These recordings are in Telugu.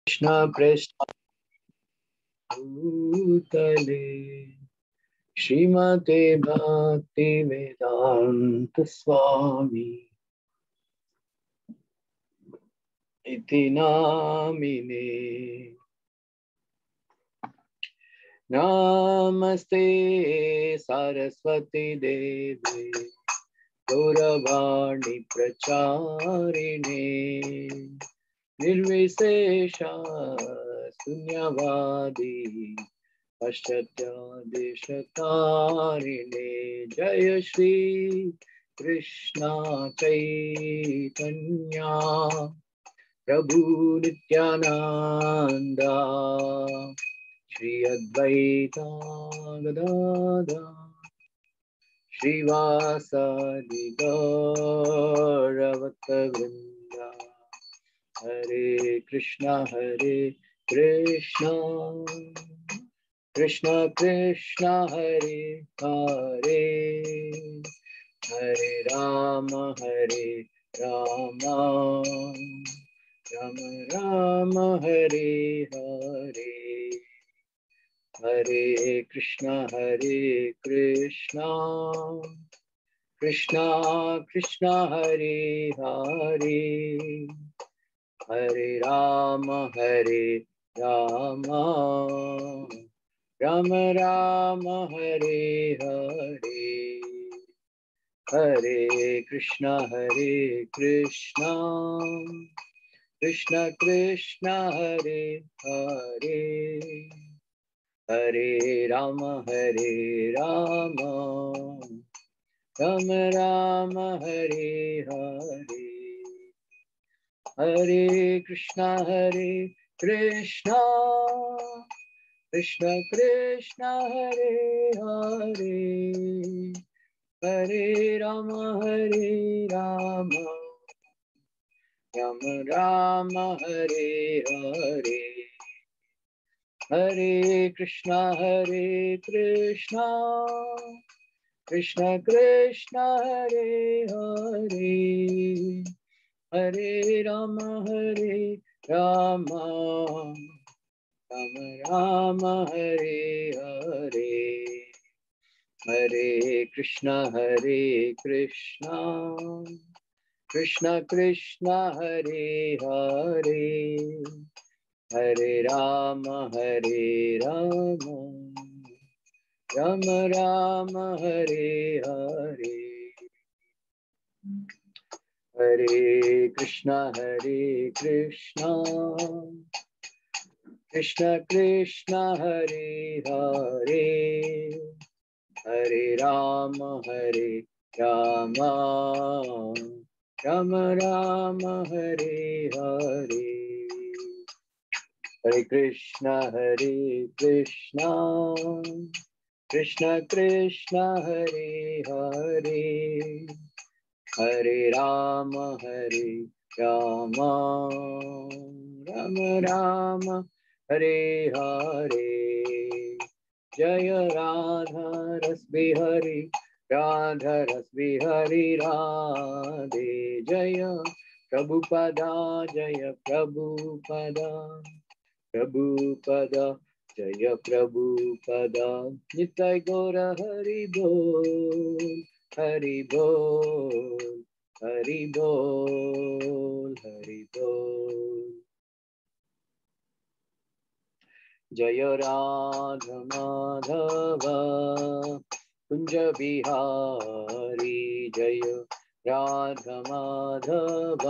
कृष्ण पृष्ठ भूतले श्रीमते भक्ति वेदांत स्वामी इति नामिने। नमस्ते सरस्वती देवी गौरवाणी प्रचारिणे निर्विशेष शून्यवादी पश्चात्यादेशतारिणे। जय श्री कृष्ण चैतन्या प्रभु नित्यानंदा श्री अद्वैता गदाधर श्रीवासादि गौरभक्तवृंदा। हरे कृष्णा कृष्ण कृष्ण हरे हरे, हरे राम राम राम हरे हरे, हरे कृष्णा कृष्णा कृष्णा हरे हरे, हरे राम राम राम हरे हरे, हरे कृष्णा कृष्ण कृष्ण हरे हरे, हरे राम राम राम हरे हरे, हरे कृष्णा कृष्ण कृष्ण हरे हरे, हरे राम राम राम हरे हरे, हरे कृष्णा कृष्ण कृष्ण हरे हरे, हरे राम राम राम हरे हरे, हरे कृष्णा कृष्ण कृष्ण हरे हरे, हरे राम राम राम हरे हरे, हरे कृष्णा कृष्ण कृष्ण हरे हरे, हरे राम राम राम हरे हरे, हरे कृष्णा कृष्ण कृष्ण हरे हरे, हरे राम राम राम हरे हरे, जय राधा रस बिहारी राधे, जय प्रभुपदा जय प्रभुपदा, निताय गौर हरि बोल हरि बोल हरि बोल हरि बोल। जय राधा माधव कुंज बिहारी, जय राधा माधव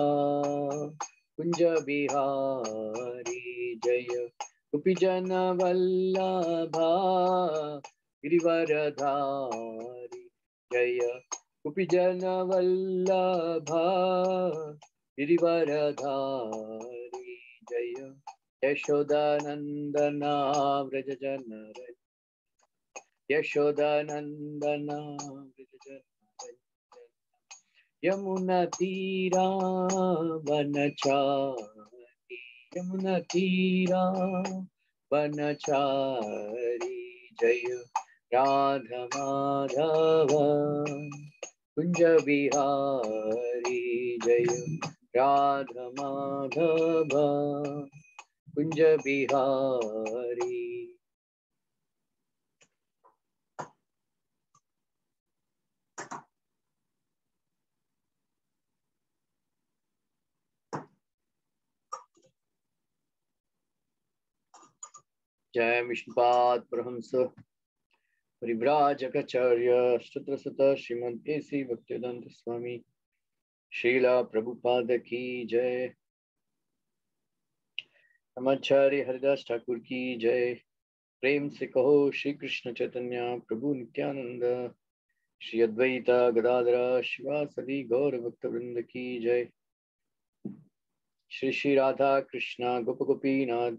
कुंज बिहारी, जय गोपीजन वल्लभा गिरिवरधारी, जय गोपीजन वल्लभा गिरिवरधारी, जय यशोदानंदना व्रज जनर, यशोदानंदना व्रज जनर, यमुना तीरा वनचारी, यमुना तीरा वनचारी, जय राधा माधव कुंज बिहारी, जय राधा माधव कुंज बिहारी। जय विष्णुपाद परमहंस परिव्राजकाचार्य शत्रसत श्रीमद् एसी भक्तिवेदांत स्वामी श्रीला प्रभुपाद की जय। नमाचार्य हरिदास ठाकुर की जय। प्रेम से कहो श्री कृष्ण चैतन्य प्रभु नित्यानंद श्री अद्वैता गदाधर शिवासदि गौर भक्त वृंद की जय। श्री श्री राधा कृष्णा गोप गोपीनाथ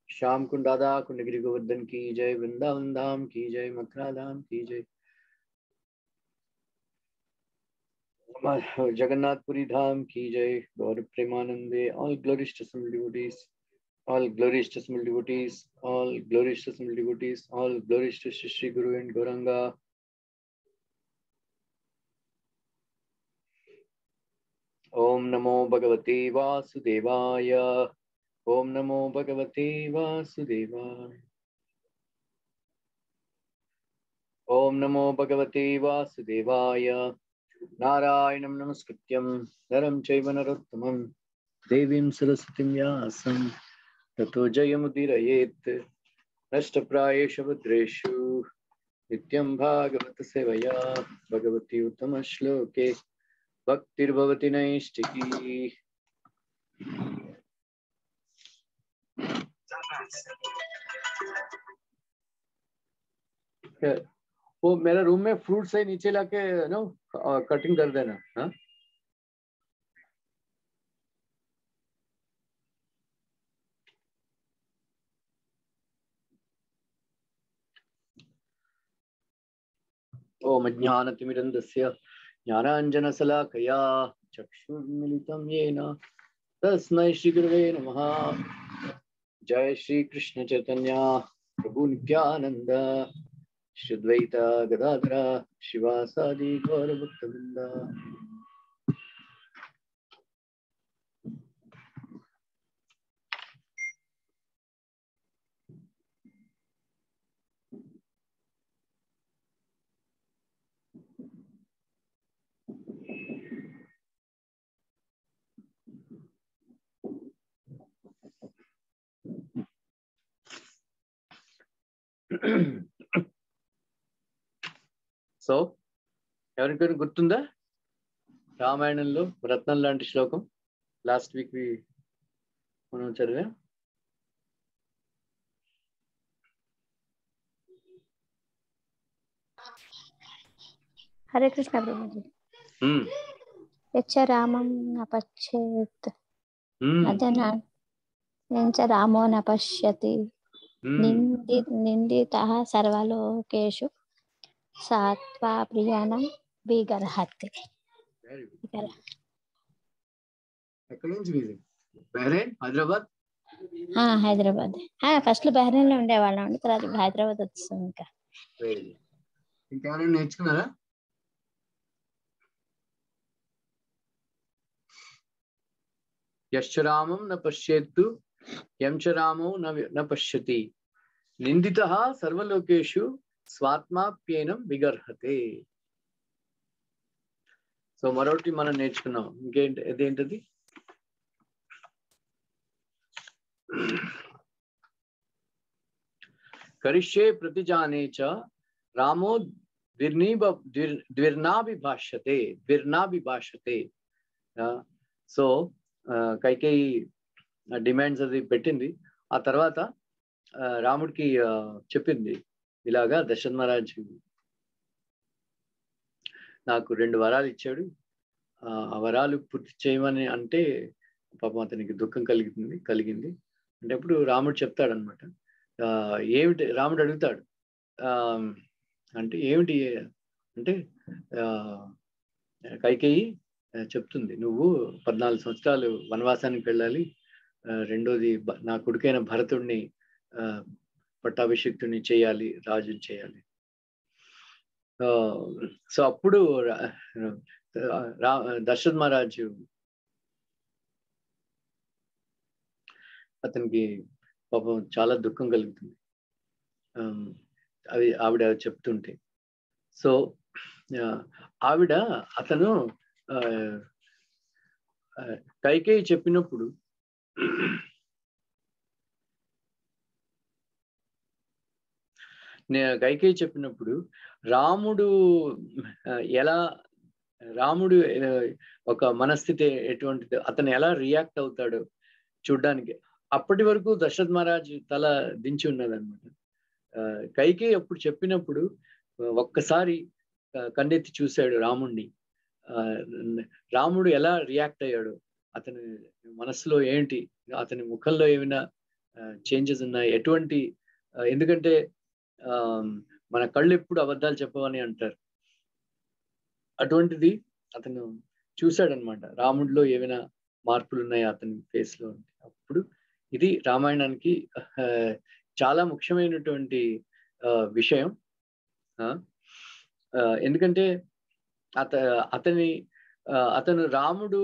श्याम कुंड राधा कुंड गिरि गोवर्धन की जय। वृंदावन धाम की जय। मथुरा धाम की जय। जगन्नाथपुरी धाम की जय। गौर प्रेमानंदे। All glories to some devotees, all glories to Simul devotees, all glories to Simul devotees, all glories to Shri Shri Guru and Gauranga. Om Namo Bhagavate Vasudevaya. Om Namo Bhagavate Vasudevaya. Om Namo Bhagavate Vasudevaya. Narayanam Namaskrityam Naram Chaiva Narottamam Devim Saraswatim Vyasam ततो जयमुदीरयेत् नष्टप्रायेषु भद्रेषु नित्यं भागवत सेवया भगवती उत्तम श्लोके भक्तिर्भवति नैष्टिकी। वो मेरा रूम में फ्रूट से नीचे लाके नो कटिंग कर देना। हाँ ओम ज्ञानतिमिरन्धस्य ज्ञानाञ्जनशलाकया चक्षुर्मिलितं येन तस्मै श्रीगुरवे नमः। जय श्री कृष्ण चैतन्य प्रभु नित्यानंद श्री अद्वैत गदाधर शिवासादि गौर भक्तवृंद। సో ఎవరికైనా గుర్తుందా రామాయణంలో రత్నం లాంటి శ్లోకం? లాస్ట్ వీక్ మనం చదివా. హరే కృష్ణ ప్రభుజీ. యచ్చ రామం నపశ్యేత్ అజనాంచ రామో నపశ్యతి నిందితః సర్వలోకేషు సాత్వా ప్రియాణం విగర్హతి. ఎక్కడి నుంచి మీది? బహ్రెయిన్, హైదరాబాద్? హైదరాబాద్. ఫస్ట్ లో బహ్రెయిన్ లో ఉండేవాళ్ళం అండి, తర్వాత హైదరాబాద్ వచ్చేసాం. ఇంకేమైనా నేర్చుకున్నారా? యశ్చ రామం న పశ్యేత్తు యం చ రామో న పశ్యతి నిందితః సర్వలోకేషు స్వాత్మాప్యేనం విగర్హతే. సో మరొకటి మనం నేర్చుకున్నాం. అదేంటది? కరిష్యే ప్రతిజానే చ రామో ద్విర్నాభిభాష్యతే. సో కైకేయి డిమాండ్స్ అది పెట్టింది. ఆ తర్వాత రాముడికి చెప్పింది, ఇలాగా దశరథ మహారాజ్ నాకు 2 వరాలు ఇచ్చాడు, ఆ వరాలు పూర్తి చేయమని అంటే పాపం అతనికి దుఃఖం కలిగింది. అంటే ఇప్పుడు రాముడు చెప్తాడనమాట. ఏమిటి రాముడు అడుగుతాడు, అంటే ఏమిటి అంటే కైకేయి చెప్తుంది, నువ్వు 14 సంవత్సరాలు వనవాసానికి వెళ్ళాలి, రెండోది నా కొడుకైన భరతుడిని పట్టాభిషిక్తుని చేయాలి, రాజుని చేయాలి. సో అప్పుడు దశరథ మహారాజు అతనికి పాపం చాలా దుఃఖం కలుగుతుంది అవి ఆవిడ చెప్తుంటే. సో ఆవిడ అతను కైకేయి చెప్పినప్పుడు కైకేయి చెప్పినప్పుడు రాముడు ఒక మనస్థితి ఎటువంటిది, అతను ఎలా రియాక్ట్ అవుతాడు చూడ్డానికి. అప్పటి వరకు దశరథ్ మహారాజ్ తల దించి ఉన్నదన్నమాట. కైకేయి అప్పుడు చెప్పినప్పుడు ఒక్కసారి కన్నెత్తి చూశాడు రాముణ్ణి. రాముడు ఎలా రియాక్ట్ అయ్యాడు, అతని మనసులో ఏంటి, అతని ముఖంలో ఏమైనా చేంజెస్ ఉన్నాయి, ఎటువంటి, ఎందుకంటే మన కళ్ళు ఎప్పుడు అబద్ధాలు చెప్పవని అంటారు. అటువంటిది అతను చూశాడనమాట. రాముడిలో ఏమైనా మార్పులు ఉన్నాయి అతని ఫేస్ లో. అప్పుడు ఇది రామాయణానికి చాలా ముఖ్యమైనటువంటి విషయం. ఎందుకంటే అతను రాముడు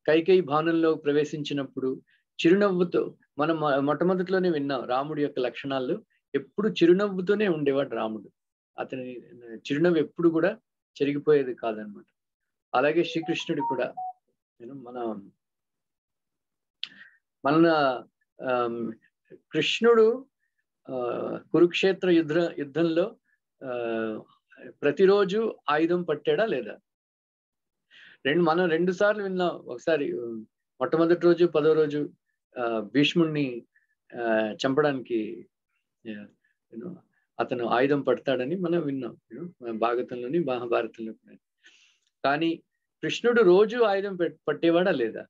కైకేయి భవనంలో ప్రవేశించినప్పుడు చిరునవ్వుతో, మనం మొట్టమొదటిలోనే విన్నాం రాముడి యొక్క లక్షణాలు, ఎప్పుడు చిరునవ్వుతోనే ఉండేవాడు రాముడు. అతని చిరునవ్వు ఎప్పుడు కూడా చెరిగిపోయేది కాదనమాట. అలాగే శ్రీకృష్ణుడి కూడా మన కృష్ణుడు కురుక్షేత్ర యుద్ధంలో ప్రతిరోజు ఆయుధం పట్టాడా లేదా? మనం 2 సార్లు విన్నాం. ఒకసారి మొట్టమొదటి రోజు 10వ రోజు భీష్ముడిని చంపడానికి అతను ఆయుధం పడతాడని మనం విన్నాం భాగవతంలోని మహాభారతంలో. కానీ కృష్ణుడు రోజు ఆయుధం పట్టేవాడా లేదా?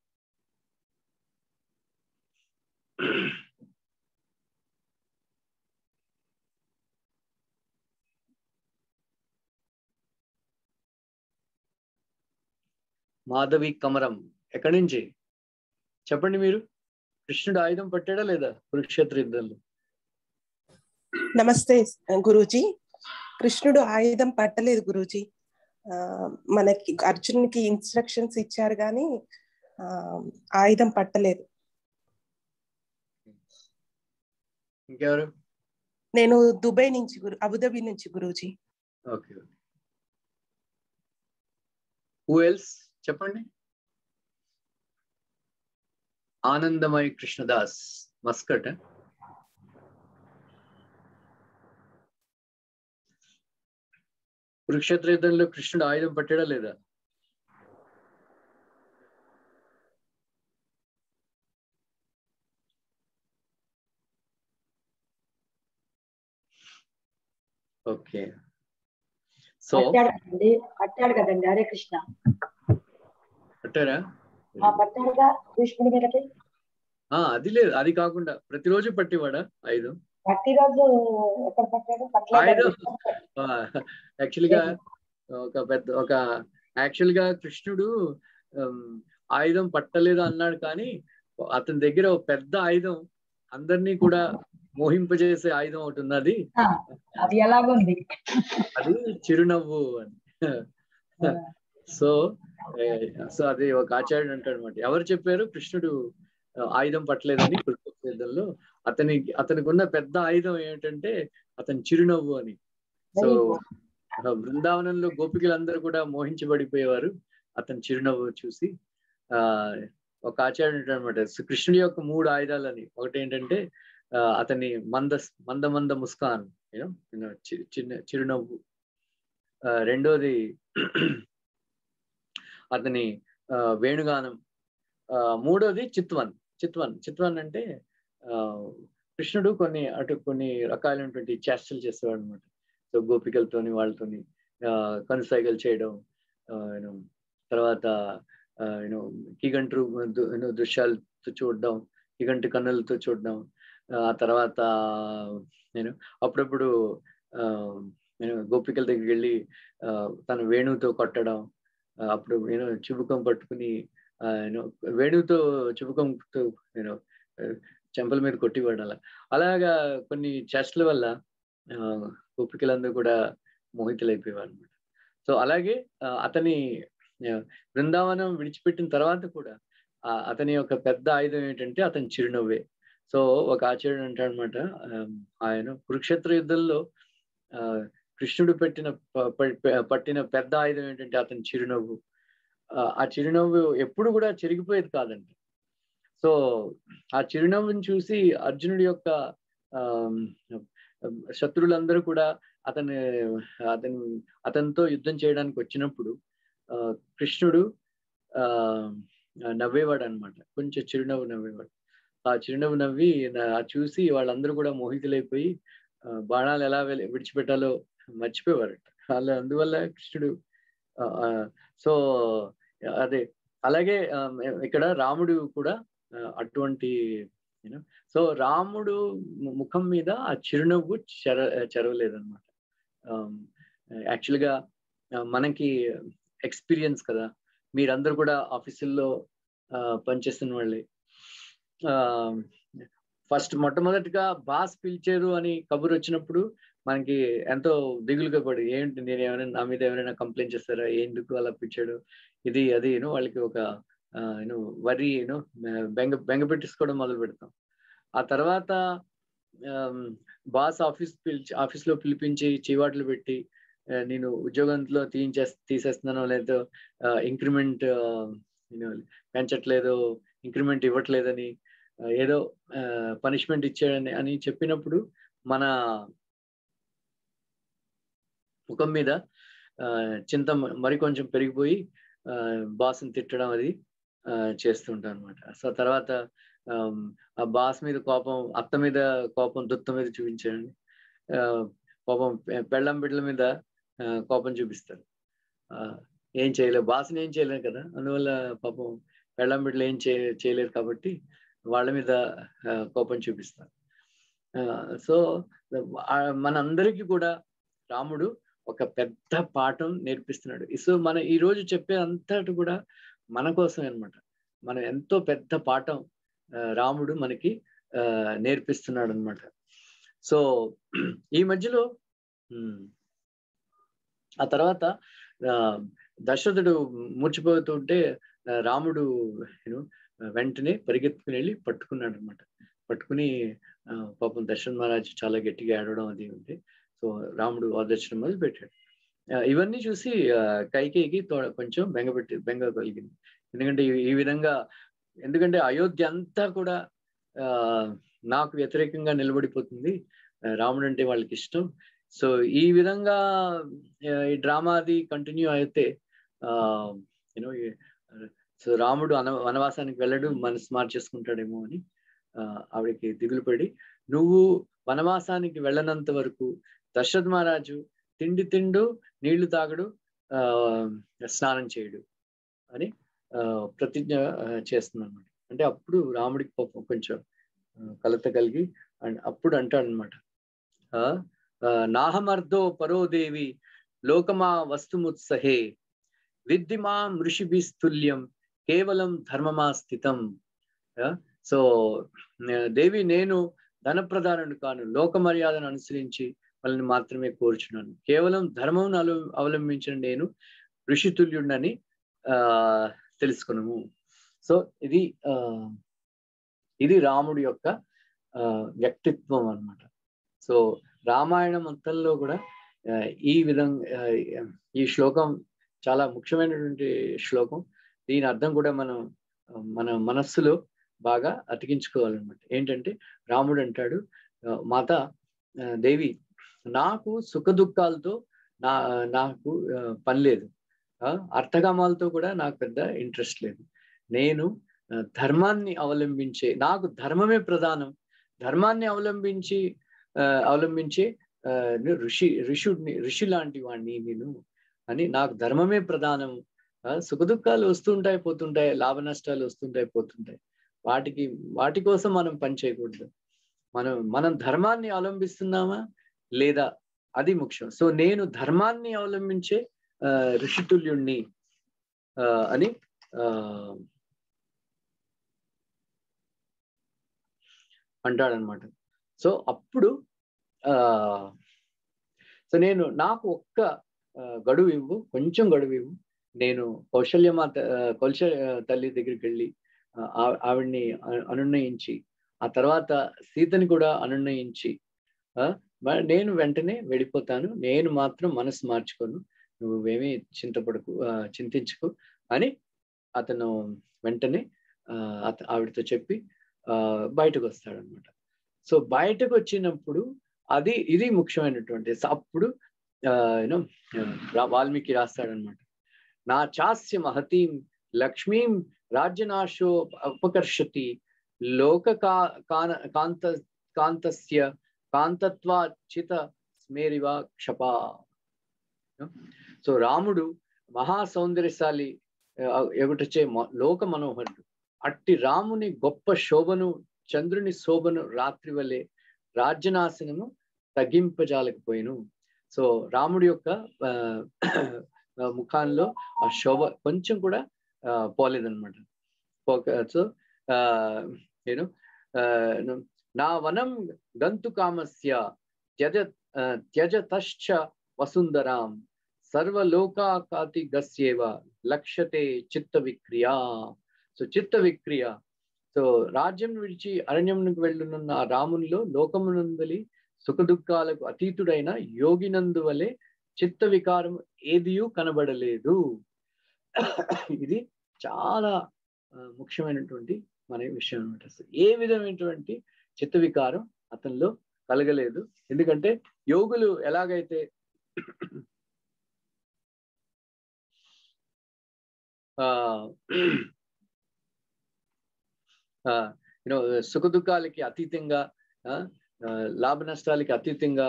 మాధవి కమరం ఎక్కడి నుంచి చెప్పండి మీరు. కృష్ణుడు ఆయుధం పట్టాడా లేదా కురుక్షేత్ర యుద్ధంలో? నమస్తే గురూజీ. కృష్ణుడు ఆయుధం పట్టలేదు గురూజీ. మనకి అర్జునునికి ఇన్స్ట్రక్షన్స్ ఇచ్చారు కానీ ఆయుధం పట్టలేదు. ఇంకెవరు? నేను దుబాయ్ నుంచి అబుదాబి నుంచి గురూజీ. ఓకే. హూ ఎల్స్ చెప్పండి. ఆనందమయ కృష్ణదాస్ మస్కట్. కురుక్షేత్ర యుద్ధంలో కృష్ణుడు ఆయుధం పట్టాడా లేదా? ఓకే. సో పట్టాడు కదండి. హరే కృష్ణ. పట్టారా? పట్టాడుగా కృష్ణుడి మీదకి. అది లేదు, అది కాకుండా ప్రతిరోజు పట్టేవాడా ఆయుధం? ప్రతిరోజు ఎక్కడ పట్టాడు? ఆయుధం యాక్చువల్గా యాక్చువల్గా కృష్ణుడు ఆయుధం పట్టలేదు అన్నాడు, కానీ అతని దగ్గర ఒక పెద్ద ఆయుధం, అందరినీ కూడా మోహింపజేసే ఆయుధం ఒకటి ఉన్నది. అది ఎలాగుంది? అది చిరునవ్వు అని. సో అది ఒక ఆచార్యుడు అంటాడు అనమాట. ఎవరు చెప్పారు కృష్ణుడు ఆయుధం పట్టలేదని కురుక్షేత్ర యుద్ధంలో? అతనికి ఉన్న పెద్ద ఆయుధం ఏమిటంటే అతని చిరునవ్వు అని. సో బృందావనంలో గోపికలందరూ కూడా మోహించబడిపోయేవారు అతని చిరునవ్వు చూసి. ఒక ఆచార్యుడు అంటాడు అనమాట, కృష్ణుడి యొక్క 3 ఆయుధాలని. ఒకటి ఏంటంటే అతని మంద ముస్కాన్, చిన్న చిరునవ్వు. రెండోది అతని వేణుగానం. మూడోది చిత్వన్ అంటే కృష్ణుడు కొన్ని రకాలైనటువంటి చేష్టలు చేసేవాడు అనమాట. సో గోపికలతోని వాళ్ళతోని కనుసైగలు చేయడం, తర్వాత కిగంటు దృశ్యాలతో చూడడం, కిగంటు కన్నులతో చూడడం. ఆ తర్వాత అప్పుడప్పుడు గోపికల దగ్గరికి వెళ్ళి తన వేణువుతో కొట్టడం, అప్పుడు చుబుకం పట్టుకుని వేణువుతో చుబుకంతో చెంపల మీద కొట్టివాడు. అలాగా కొన్ని చేష్టల వల్ల గోపికలందరూ కూడా మోహితులైపోయేవారు అనమాట. సో అలాగే అతని బృందావనం విడిచిపెట్టిన తర్వాత కూడా అతని యొక్క పెద్ద ఆయుధం ఏంటంటే అతని చిరునవ్వే. సో ఒక ఆచార్యుడు అంటాడు అనమాట, ఆయన కురుక్షేత్ర యుద్ధంలో కృష్ణుడు పట్టిన పెద్ద ఆయుధం ఏంటంటే అతని చిరునవ్వు. ఆ చిరునవ్వు ఎప్పుడు కూడా చెరిగిపోయేది కాదండి. సో ఆ చిరునవ్వుని చూసి అర్జునుడి యొక్క శత్రువులందరూ కూడా అతనితో యుద్ధం చేయడానికి వచ్చినప్పుడు కృష్ణుడు నవ్వేవాడు అనమాట, కొంచెం చిరునవ్వు నవ్వేవాడు. ఆ చిరునవ్వు నవ్వి చూసి వాళ్ళందరూ కూడా మోహితులైపోయి బాణాలు ఎలా విడిచిపెట్టాలో మర్చిపోయేవారట. అందువల్ల కృష్ణుడు సో అదే అలాగే ఇక్కడ రాముడు కూడా అటువంటి సో రాముడు ముఖం మీద ఆ చిరునవ్వు చెరవలేదన్నమాట. యాక్చువల్గా మనకి ఎక్స్పీరియన్స్ కదా, మీరందరూ కూడా ఆఫీసుల్లో పనిచేస్తున్న వాళ్ళే. మొట్టమొదటిగా బాస్ పిలిచారు అని కబురు వచ్చినప్పుడు మనకి ఎంతో దిగులుగా పడి, ఏంటి నేను ఏమైనా నా మీద ఎవరైనా కంప్లైంట్ చేస్తారా, ఎందుకు అలా పిలిచాడు, ఇది అది వాళ్ళకి ఒక వరి బెంగ పెట్టించుకోవడం మొదలు పెడతాం. ఆ తర్వాత బాస్ ఆఫీస్లో పిలిపించి చీవాట్లు పెట్టి నేను ఉద్యోగంలో తీసేస్తున్నాను, లేదా ఇంక్రిమెంట్ పెంచట్లేదు, ఇంక్రిమెంట్ ఇవ్వట్లేదని, ఏదో పనిష్మెంట్ ఇచ్చాడని అని చెప్పినప్పుడు మన ముఖం మీద చింత మరి కొంచెం పెరిగిపోయి బాస్ని తిట్టడం అది చేస్తుంటాం అనమాట. సో తర్వాత ఆ బాస్ మీద కోపం, అత్త మీద కోపం దుత్త మీద చూపించాడండి. కోపం పెళ్ళం బిడ్డల మీద కోపం చూపిస్తారు. ఏం చేయలేవు, బాస్ని ఏం చేయలేరు కదా, అందువల్ల పాపం పెళ్ళం బిడ్డలు ఏం చేయలేరు కాబట్టి వాళ్ళ మీద కోపం చూపిస్తారు. సో మనందరికీ కూడా రాముడు ఒక పెద్ద పాఠం నేర్పిస్తున్నాడు. సో మన ఈరోజు చెప్పే అంతటి కూడా మన కోసమే అనమాట. మనం ఎంతో పెద్ద పాఠం రాముడు మనకి నేర్పిస్తున్నాడు అనమాట. సో ఈ మధ్యలో ఆ తర్వాత దశరథుడు మూర్చిపోతుంటే రాముడు వెంటనే పరిగెత్తుకుని వెళ్ళి పట్టుకున్నాడు అనమాట. పట్టుకుని పాపం దశరథ మహారాజు చాలా గట్టిగా ఏడవడం అది ఉంది. సో రాముడు ఓదార్చడం మొదలు పెట్టాడు. ఇవన్నీ చూసి కైకేయికి కొంచెం బెంగ కలిగింది. ఎందుకంటే ఈ విధంగా, ఎందుకంటే అయోధ్య అంతా కూడా నాకు వ్యతిరేకంగా నిలబడిపోతుంది, రాముడు అంటే వాళ్ళకి ఇష్టం. సో ఈ విధంగా ఈ డ్రామా అది కంటిన్యూ అయితే సో రాముడు వనవాసానికి వెళ్ళడు, మనసు మార్చేసుకుంటాడేమో అని ఆవిడకి దిగులు పడి, నువ్వు వనవాసానికి వెళ్ళనంత వరకు దశరథ మహారాజు తిండు నీళ్లు తాగడు, స్నానం చేయడు అని ప్రతిజ్ఞ చేస్తున్నాడు. అంటే అప్పుడు రాముడికి కొంచెం కలత కలిగి అప్పుడు అంటాడనమాట, నాహమర్ధో పరోదేవి లోకమా వస్తుముత్సహే విద్ధిమా ఋషిభిస్తుల్యం కేవలం ధర్మమా స్థితం. సో దేవి, నేను ధనప్రధానుడు కాను, లోక మర్యాదను అనుసరించి వాళ్ళని మాత్రమే కోరుచున్నాను, కేవలం ధర్మం అవలంబించిన నేను ఋషితుల్యుడని తెలుసుకున్నాము. సో ఇది రాముడి యొక్క వ్యక్తిత్వం అన్నమాట. సో రామాయణం మొత్తంలో కూడా ఈ విధంగా ఈ శ్లోకం చాలా ముఖ్యమైనటువంటి శ్లోకం. దీని అర్థం కూడా మన మనస్సులో బాగా అతికించుకోవాలన్నమాట. ఏంటంటే రాముడు అంటాడు, మాత దేవి, నాకు సుఖ దుఃఖాలతో నాకు పని లేదు, అర్థకామాలతో కూడా నాకు పెద్ద ఇంట్రెస్ట్ లేదు, నేను ధర్మాన్ని అవలంబించే, నాకు ధర్మమే ప్రధానం, ధర్మాన్ని అవలంబించే ఋషి లాంటి వాడిని నేను అని, నాకు ధర్మమే ప్రధానం. సుఖ దుఃఖాలు వస్తుంటాయి పోతుంటాయి, లాభ నష్టాలు వస్తుంటాయి పోతుంటాయి, వాటి కోసం మనం పని చేయకూడదు, మనం ధర్మాన్ని అవలంబిస్తున్నామా లేదా అది ముఖ్యం. సో నేను ధర్మాన్ని అవలంబించే ఋషితుల్యుణ్ణి అని అంటాడనమాట. సో అప్పుడు సో నాకు ఒక్క గడువు ఇవ్వు, కొంచెం గడువు ఇవ్వు, నేను కౌశల్య తల్లి దగ్గరికి వెళ్ళి ఆవిడ్ని అనునయించి, ఆ తర్వాత సీతని కూడా అనునయించి, నేను వెంటనే వెళ్ళిపోతాను, నేను మాత్రం మనసు మార్చుకోను, నువ్వేమీ చింతించుకు అని అతను వెంటనే ఆవిడతో చెప్పి బయటకు వస్తాడనమాట. సో బయటకు వచ్చినప్పుడు ఇది ముఖ్యమైనటువంటి అప్పుడు యూనో వాల్మీకి రాస్తాడనమాట, నా చాస్య మహతీం లక్ష్మీం రాజ్యనాశో ఉపకర్షతి లోక కాంతస్య కాంతత్వాచిత స్మేరివా క్షపా. సో రాముడు మహాసౌందర్యశాలి ఎగుటచే లోక మనోహరుడు. అట్టి రాముని గొప్ప శోభను, చంద్రుని శోభను రాత్రి వలె రాజ్యనాశనము తగ్గింపజాలకపోయిను. సో రాముడి యొక్క ముఖాల్లో ఆ శోభ కొంచెం కూడా పోలేదన్నమాట. సో నేను నా వనం గంతు కామస్య త్యజతశ్చ వసుంధరాం సర్వలోకాకాతి గస్యేవ లక్ష్యతే చిత్త విక్రియా. సో చిత్త విక్రియ, సో రాజ్యం విడిచి అరణ్యంకు వెళ్ళునున్న ఆ రామునిలో లోకమునందలి సుఖ దుఃఖాలకు అతీతుడైన యోగినందు వలె చిత్త వికారం ఏదియూ కనబడలేదు. ఇది చాలా ముఖ్యమైనటువంటి మన విషయం అనమాట. ఏ విధమైనటువంటి చిత్త వికారం అతనిలో కలగలేదు. ఎందుకంటే యోగులు ఎలాగైతే సుఖ దుఃఖాలకి అతీతంగా, లాభ నష్టాలకి అతీతంగా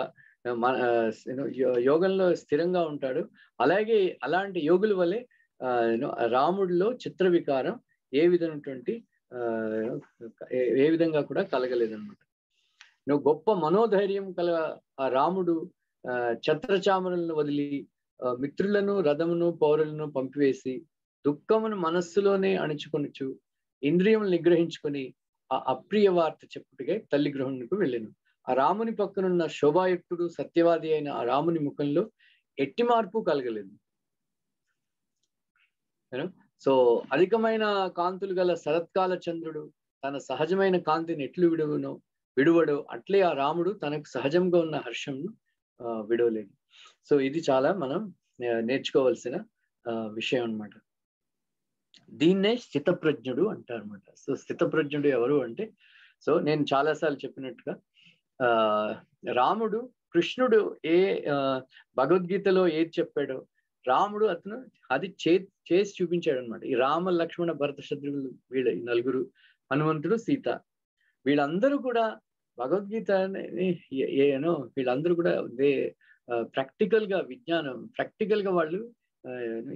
యోగంలో స్థిరంగా ఉంటాడు. అలాగే అలాంటి యోగుల వలె రాముడిలో చిత్ర వికారం ఏ విధంగా కూడా కలగలేదన్నమాట. గొప్ప మనోధైర్యం కల ఆ రాముడు ఛత్రచామరులను వదిలి మిత్రులను, రథమును, పౌరులను పంపివేసి దుఃఖమును మనస్సులోనే అణుచుకొనుచు ఇంద్రియములు నిగ్రహించుకొని ఆ అప్రియ వార్త చెప్పుటగా తల్లి గృహమునకు వెళ్ళాను. ఆ రాముని పక్కనున్న శోభాయుక్తుడు సత్యవాది అయిన ఆ రాముని ముఖంలో ఎట్టి మార్పు కలగలేదు. సో అధికమైన కాంతులు గల శరత్కాల చంద్రుడు తన సహజమైన కాంతిని ఎట్లు విడువడో అట్లే ఆ రాముడు తనకు సహజంగా ఉన్న హర్షంను విడవలేదు. సో ఇది చాలా మనం నేర్చుకోవాల్సిన విషయం అన్నమాట. దీన్నే స్థితప్రజ్ఞుడు అంటారు అనమాట. సో స్థితప్రజ్ఞుడు ఎవరు అంటే, సో నేను చాలాసార్లు చెప్పినట్టుగా రాముడు కృష్ణుడు భగవద్గీతలో ఏది చెప్పాడో రాముడు అతను అది చేసి చూపించాడు అనమాట. ఈ రామ, లక్ష్మణ, భరత, శత్రుఘ్నులు వీళ్ళ నలుగురు, హనుమంతుడు, సీత, వీళ్ళందరూ కూడా భగవద్గీత వీళ్ళందరూ కూడా ప్రాక్టికల్ గా విజ్ఞానం, ప్రాక్టికల్ గా వాళ్ళు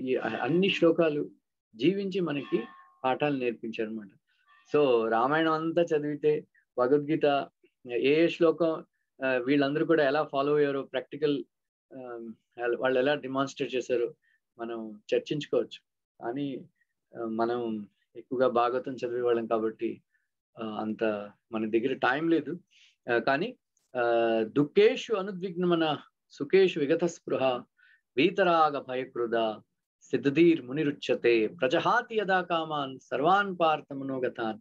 ఈ అన్ని శ్లోకాలు జీవించి మనకి పాఠాలు నేర్పించారు అనమాట. సో రామాయణం అంతా చదివితే భగవద్గీత ఏ శ్లోకం వీళ్ళందరూ కూడా ఎలా ఫాలో అయ్యారో, ప్రాక్టికల్ వాళ్ళు ఎలా డిమాన్స్ట్రేట్ చేశారో మనం చర్చించుకోవచ్చు. కానీ మనం ఎక్కువగా భాగవతం చదివే వాళ్ళం కాబట్టి అంత మన దగ్గర టైం లేదు. కానీ దుఃఖేషు అనుద్విగ్నమన సుఖేషు విగత స్పృహ వీతరాగ భయకృద సిద్ధీర్ మునిరుచ్యతే ప్రజహాతి యదా కామాన్ సర్వాన్ పార్థ మనోగతాన్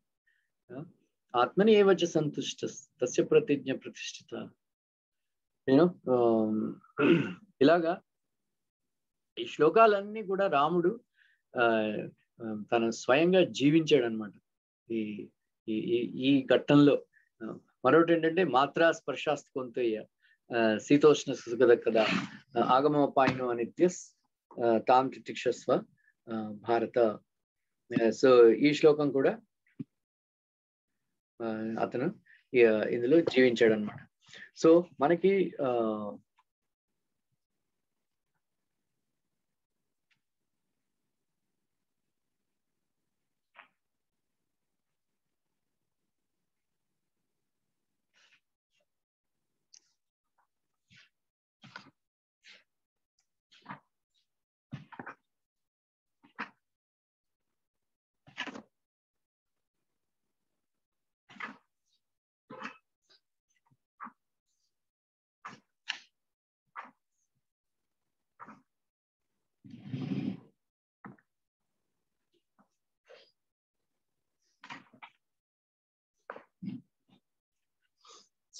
ఆత్మని ఏవచ సంతుష్ట తస్య ప్రతిజ్ఞ ప్రతిష్ఠిత. ఇలాగా ఈ శ్లోకాలన్నీ కూడా రాముడు తన స్వయంగా జీవించాడు అనమాట. ఈ ఘట్టంలో మరొకటి ఏంటంటే మాత్రా స్పర్శాస్తు కొంతయ్య శీతోష్ణ సుగద కదా ఆగమోపాయనో అనిత్యస్ తాం తితిక్షస్వ భారత. సో ఈ శ్లోకం కూడా అతను ఇందులో జీవించాడు అనమాట. సో మనకి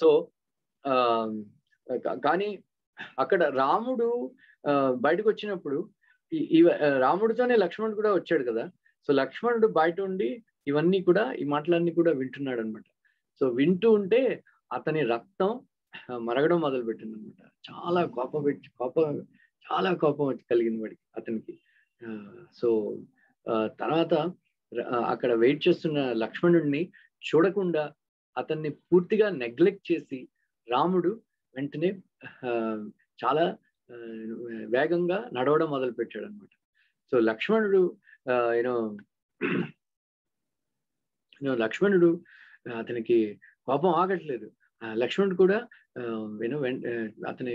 సో కానీ అక్కడ రాముడు బయటకు వచ్చినప్పుడు రాముడితోనే లక్ష్మణుడు కూడా వచ్చాడు కదా. సో లక్ష్మణుడు బయట ఉండి ఇవన్నీ కూడా ఈ మాటలన్నీ కూడా వింటున్నాడు అనమాట. సో వింటూ ఉంటే అతని రక్తం మరగడం మొదలు పెట్టింది అనమాట. చాలా కోపం కలిగింది వాడికి అతనికి. సో తర్వాత అక్కడ వెయిట్ చేస్తున్న లక్ష్మణుడిని చూడకుండా అతన్ని పూర్తిగా నెగ్లెక్ట్ చేసి రాముడు వెంటనే చాలా వేగంగా నడవడం మొదలు పెట్టాడు అనమాట. సో లక్ష్మణుడు లక్ష్మణుడు అతనికి కోపం ఆగట్లేదు. లక్ష్మణుడు కూడా అతని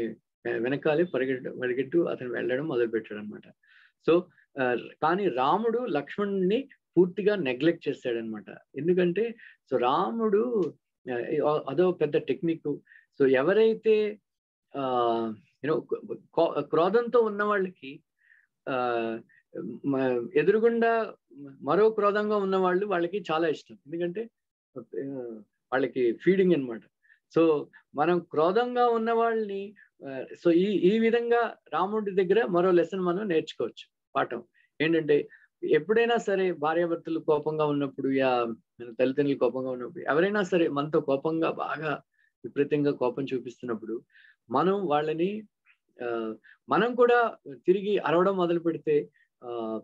వెనకాలే పరిగెట్టు అతను వెళ్ళడం మొదలు పెట్టాడు అనమాట. సో కానీ రాముడు లక్ష్మణుడిని పూర్తిగా నెగ్లెక్ట్ చేస్తాడనమాట. ఎందుకంటే సో రాముడు అదో పెద్ద టెక్నిక్. సో ఎవరైతే క్రోధంతో ఉన్న వాళ్ళకి ఎదురుగుండా మరో క్రోధంగా ఉన్న వాళ్ళకి చాలా ఇష్టం. ఎందుకంటే వాళ్ళకి ఫీడింగ్ అనమాట. సో మనం క్రోధంగా ఉన్న వాళ్ళని సో ఈ విధంగా రాముడి దగ్గర మరో లెసన్ మనం నేర్చుకోవచ్చు. పాఠం ఏంటంటే ఎప్పుడైనా సరే భార్యాభర్తలు కోపంగా ఉన్నప్పుడు తల్లిదండ్రులు కోపంగా ఉన్నప్పుడు ఎవరైనా సరే మనతో కోపంగా బాగా విపరీతంగా కోపం చూపిస్తున్నప్పుడు మనం వాళ్ళని మనం కూడా తిరిగి అరవడం మొదలు పెడితే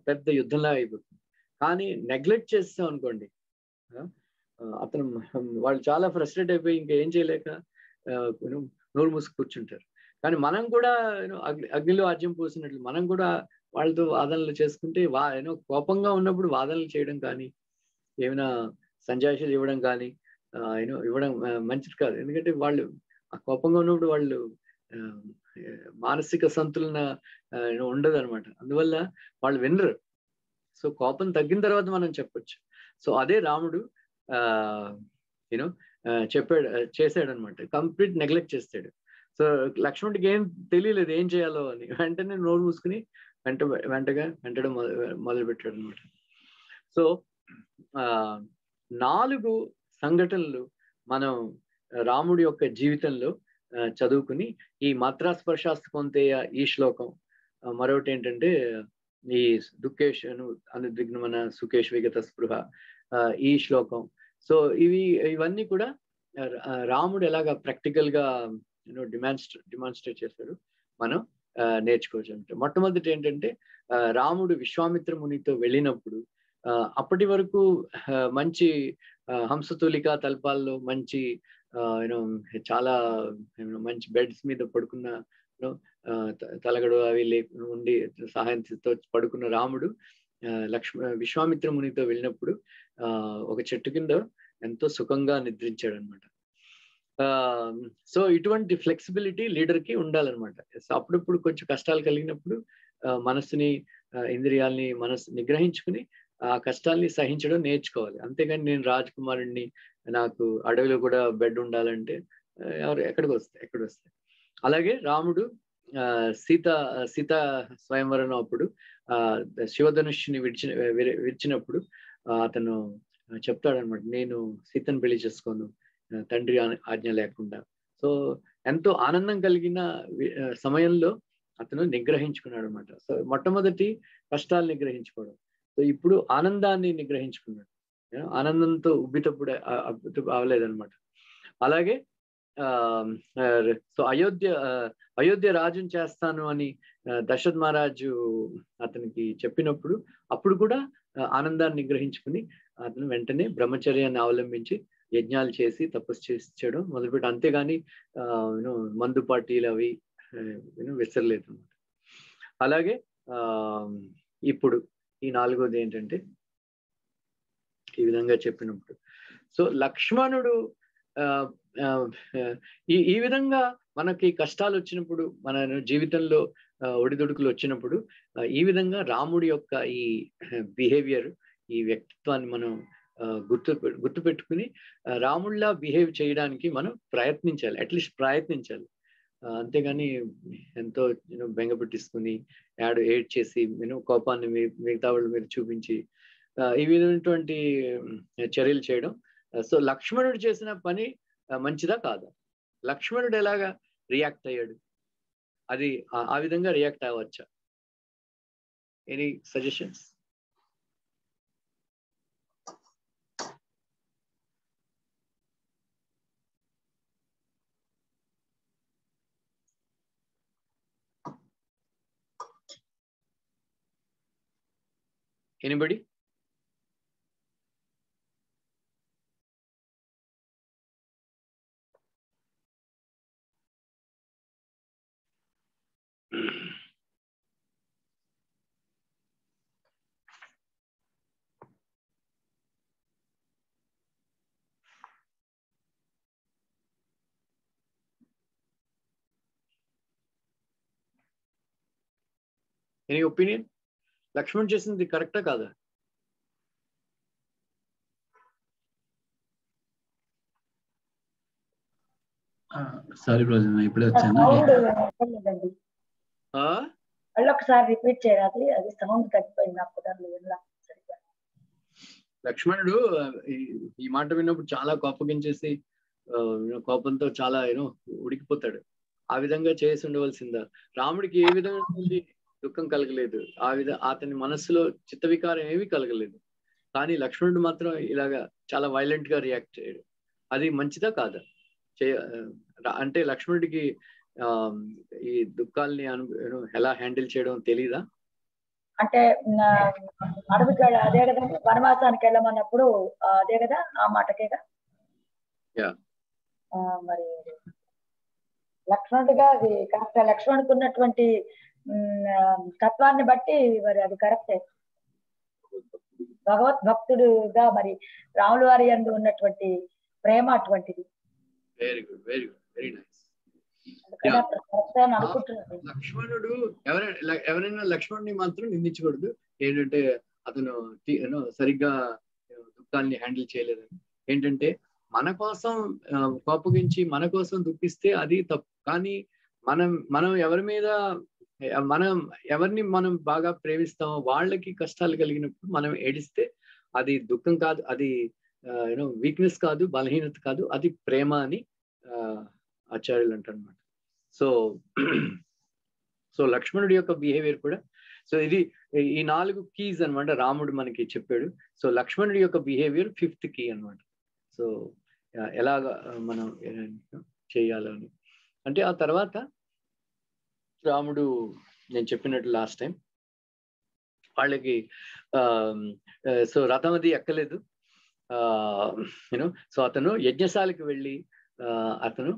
పెద్ద యుద్ధంలా అయిపోతుంది. కానీ నెగ్లెక్ట్ చేస్తాం అనుకోండి, వాళ్ళు చాలా ఫ్రస్ట్రేట్ అయిపోయి ఇంకా ఏం చేయలేక నోరు మూసుకు కూర్చుంటారు. కానీ మనం కూడా అగ్నిలో ఆజ్యం పోసినట్లు మనం కూడా వాళ్ళతో వాదనలు చేసుకుంటే కోపంగా ఉన్నప్పుడు వాదనలు చేయడం కానీ ఏమైనా సంజాయిషాలు ఇవ్వడం కానీ ఇవ్వడం మంచిది కాదు. ఎందుకంటే వాళ్ళు ఆ కోపంగా ఉన్నప్పుడు వాళ్ళు మానసిక సంతులన ఉండదు అనమాట. అందువల్ల వాళ్ళు వినరు. సో కోపం తగ్గిన తర్వాత మనం చెప్పొచ్చు. సో అదే రాముడు చేశాడు అనమాట. కంప్లీట్ నెగ్లెక్ట్ చేస్తాడు. సో లక్ష్మణుడికి ఏం తెలియలేదు ఏం చేయాలో అని. వెంటనే నోరు మూసుకుని వెంటడం మొదలు పెట్టాడు అనమాట. సో 4 సంఘటనలు మనం రాముడి యొక్క జీవితంలో చదువుకుని ఈ మాత్రాస్పర్శాస్తు కొంతేయ ఈ శ్లోకం, మరొకటి ఏంటంటే ఈ దుఃఖేష్ అనుద్విగ్నమన సుఖేష్ విగత స్పృహ ఈ శ్లోకం. సో ఇవన్నీ కూడా రాముడు ఎలాగా ప్రాక్టికల్ గా డిమాన్స్ట్రేట్ చేశాడు మనం నేర్చుకోవచ్చు అంటే. మొట్టమొదటి ఏంటంటే రాముడు విశ్వామిత్ర మునితో వెళ్ళినప్పుడు అప్పటి వరకు మంచి హంసతూలికా తల్పాల్లో మంచి చాలా మంచి బెడ్స్ మీద పడుకున్న తలగడు అవి ఉండి సహాయంతో పడుకున్న రాముడు విశ్వామిత్ర మునితో వెళ్ళినప్పుడు ఒక చెట్టు కింద ఎంతో సుఖంగా నిద్రించాడు అనమాట. సో ఇటువంటి ఫ్లెక్సిబిలిటీ లీడర్ కి ఉండాలన్నమాట. సో అప్పుడప్పుడు కొంచెం కష్టాలు కలిగినప్పుడు మనస్సుని ఇంద్రియాలని నిగ్రహించుకుని ఆ కష్టాల్ని సహించడం నేర్చుకోవాలి. అంతేగాని నేను రాజకుమారుడిని నాకు అడవిలో కూడా బెడ్ ఉండాలంటే ఎక్కడ వస్తాయి. అలాగే రాముడు సీతా స్వయంవరం అప్పుడు శివధనుష్ని విడిచినప్పుడు అతను చెప్తాడనమాట, నేను సీతను పెళ్లి చేసుకోను తండ్రి ఆజ్ఞ లేకుండా. సో ఎంతో ఆనందం కలిగిన సమయంలో అతను నిగ్రహించుకున్నాడు అనమాట. సో మొట్టమొదటి కష్టాలు నిగ్రహించుకోవడం. సో ఇప్పుడు ఆనందాన్ని నిగ్రహించుకున్నాడు. ఆనందంతో ఉబ్బితప్పుడు అవలేదనమాట. అలాగే సో అయోధ్య రాజుని చేస్తాను అని దశరథ్ మహారాజు అతనికి చెప్పినప్పుడు అప్పుడు కూడా ఆనందాన్ని నిగ్రహించుకుని అతను వెంటనే బ్రహ్మచర్యాన్ని అవలంబించి యజ్ఞాలు చేసి తపస్సు చేయడం మొదలుపెట్టి. అంతేగాని మందు పార్టీలు అవి విసరలేదు అనమాట. అలాగే ఇప్పుడు ఈ 4వది ఏంటంటే ఈ విధంగా చెప్పినప్పుడు సో లక్ష్మణుడు ఈ విధంగా మనకి కష్టాలు వచ్చినప్పుడు మన జీవితంలో ఒడిదుడుకులు వచ్చినప్పుడు ఈ విధంగా రాముడి యొక్క ఈ బిహేవియర్ ఈ వ్యక్తిత్వాన్ని మనం గుర్తుపెట్టుకుని రాముడిలా బిహేవ్ చేయడానికి మనం ప్రయత్నించాలి. అట్లీస్ట్ ప్రయత్నించాలి. అంతేగాని ఎంతో బెంగ పెట్టించుకుని ఏడ్ చేసి కోపాన్ని మిగతా వాళ్ళ మీద చూపించి ఈ విధమైనటువంటి చర్యలు చేయడం. సో లక్ష్మణుడు చేసిన పని మంచిదా కాదా? లక్ష్మణుడు ఎలాగా రియాక్ట్ అయ్యాడు? అది ఆ విధంగా రియాక్ట్ అవ్వచ్చా? Any suggestions? Anybody? Any opinion? Lakshman చేసింది కరెక్టా కాదా? సారీ బ్రదర్, నేను ఇప్పుడే వచ్చాను. సౌండ్ వినలేదండి. మళ్ళీ ఒకసారి రిపీట్ చేయాలి. అది సౌండ్ తగ్గిపోయింది. నాకు వినలా సరిగ్గా. లక్ష్మణుడు ఈ మాట విన్నప్పుడు చాలా కోపగించేసి కోపంతో చాలా ఉడికిపోతాడు. ఆ విధంగా చేసి ఉండవలసిందా? రాముడికి ఏ విధంగా దుఃఖం కలగలేదు, అతని మనస్సులో చిత్త వికారం ఏమీ కలగలేదు. కానీ లక్ష్మణుడు మాత్రం ఇలాగా చాలా వైలెంట్ గా రియాక్ట్ అయ్యాడు. అది మంచిదా కాదా? అంటే లక్ష్మణుడికి ఈ దుఃఖాలని ఎలా హ్యాండిల్ చేయడం తెలీదా? అంటే అడవికి అదే కదా, వనవాసానికి వెళ్ళమన్నప్పుడు అదే కదా, ఆ మాటకేగా. మరి లక్ష్మణుడిగా అది కరెక్ట్. లక్ష్మణుడికి ఉన్నటువంటి తత్వాన్ని బట్టి మరి అది కరెక్టే. భగవత్ భక్తుడుగా మరి రాముల వారి యందు ఉన్నటువంటి ప్రేమ అటువంటిది. Very good, very good, very nice. లక్ష్మణుడు ఎవరైనా లక్ష్మణుని మాత్రం నిందించకూడదు. ఏంటంటే అతను సరిగ్గా దుఃఖాన్ని హ్యాండిల్ చేయలేదని. ఏంటంటే మన కోసం కోపగించి మన కోసం దుఃఖిస్తే అది తప్పు. కానీ మనం ఎవరిని మనం బాగా ప్రేమిస్తామో వాళ్ళకి కష్టాలు కలిగినప్పుడు మనం ఏడిస్తే అది దుఃఖం కాదు, అది వీక్నెస్ కాదు, బలహీనత కాదు, అది ప్రేమ అని ఆచార్యులు అంటారు అన్నమాట. సో లక్ష్మణుడి యొక్క బిహేవియర్ కూడా, సో ఇది ఈ 4 కీస్ అన్నమాట రాముడు మనకి చెప్పాడు. సో లక్ష్మణుడి యొక్క బిహేవియర్ 5th కీ అన్నమాట. సో ఎలాగా మనం చేయాలని అంటే ఆ తర్వాత రాముడు, నేను చెప్పినట్టు లాస్ట్ టైం వాళ్ళకి సో రథం అది ఎక్కలేదు. సో అతను యజ్ఞశాలకు వెళ్ళి అతను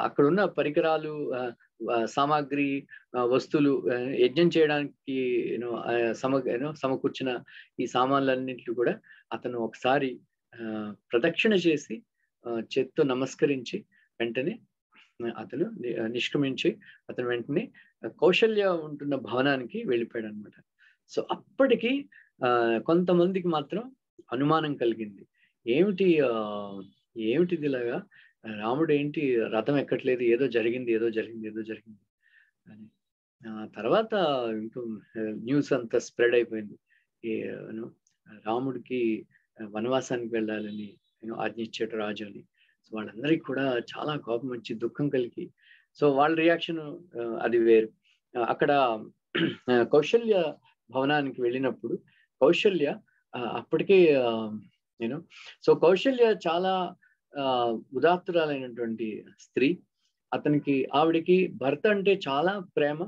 అక్కడ ఉన్న పరికరాలు, సామాగ్రి, వస్తువులు, యజ్ఞం చేయడానికి సమకూర్చిన ఈ సామాన్లన్నింటినీ కూడా అతను ఒకసారి ప్రదక్షిణ చేసి చేత్తో నమస్కరించి వెంటనే అతను నిష్క్రమించి అతను వెంటనే కౌశల్య ఉంటున్న భవనానికి వెళ్ళిపోయాడు అనమాట. సో అప్పటికి కొంతమందికి మాత్రం అనుమానం కలిగింది. ఏమిటిది ఇలాగా, రాముడు ఏంటి రథం ఎక్కట్లేదు, ఏదో జరిగింది అని. తర్వాత న్యూస్ అంతా స్ప్రెడ్ అయిపోయింది. రాముడికి వనవాసానికి వెళ్ళాలని ఆజ్ఞించాడు రాజు అని. సో వాళ్ళందరికీ కూడా చాలా కోపం వచ్చి దుఃఖం కలిగి, సో వాళ్ళ రియాక్షన్ అది వేరు. అక్కడ కౌశల్య భవనానికి వెళ్ళినప్పుడు కౌశల్య అప్పటికే సో కౌశల్య చాలా ఉదాత్తురాలైనటువంటి స్త్రీ. ఆవిడికి భర్త అంటే చాలా ప్రేమ,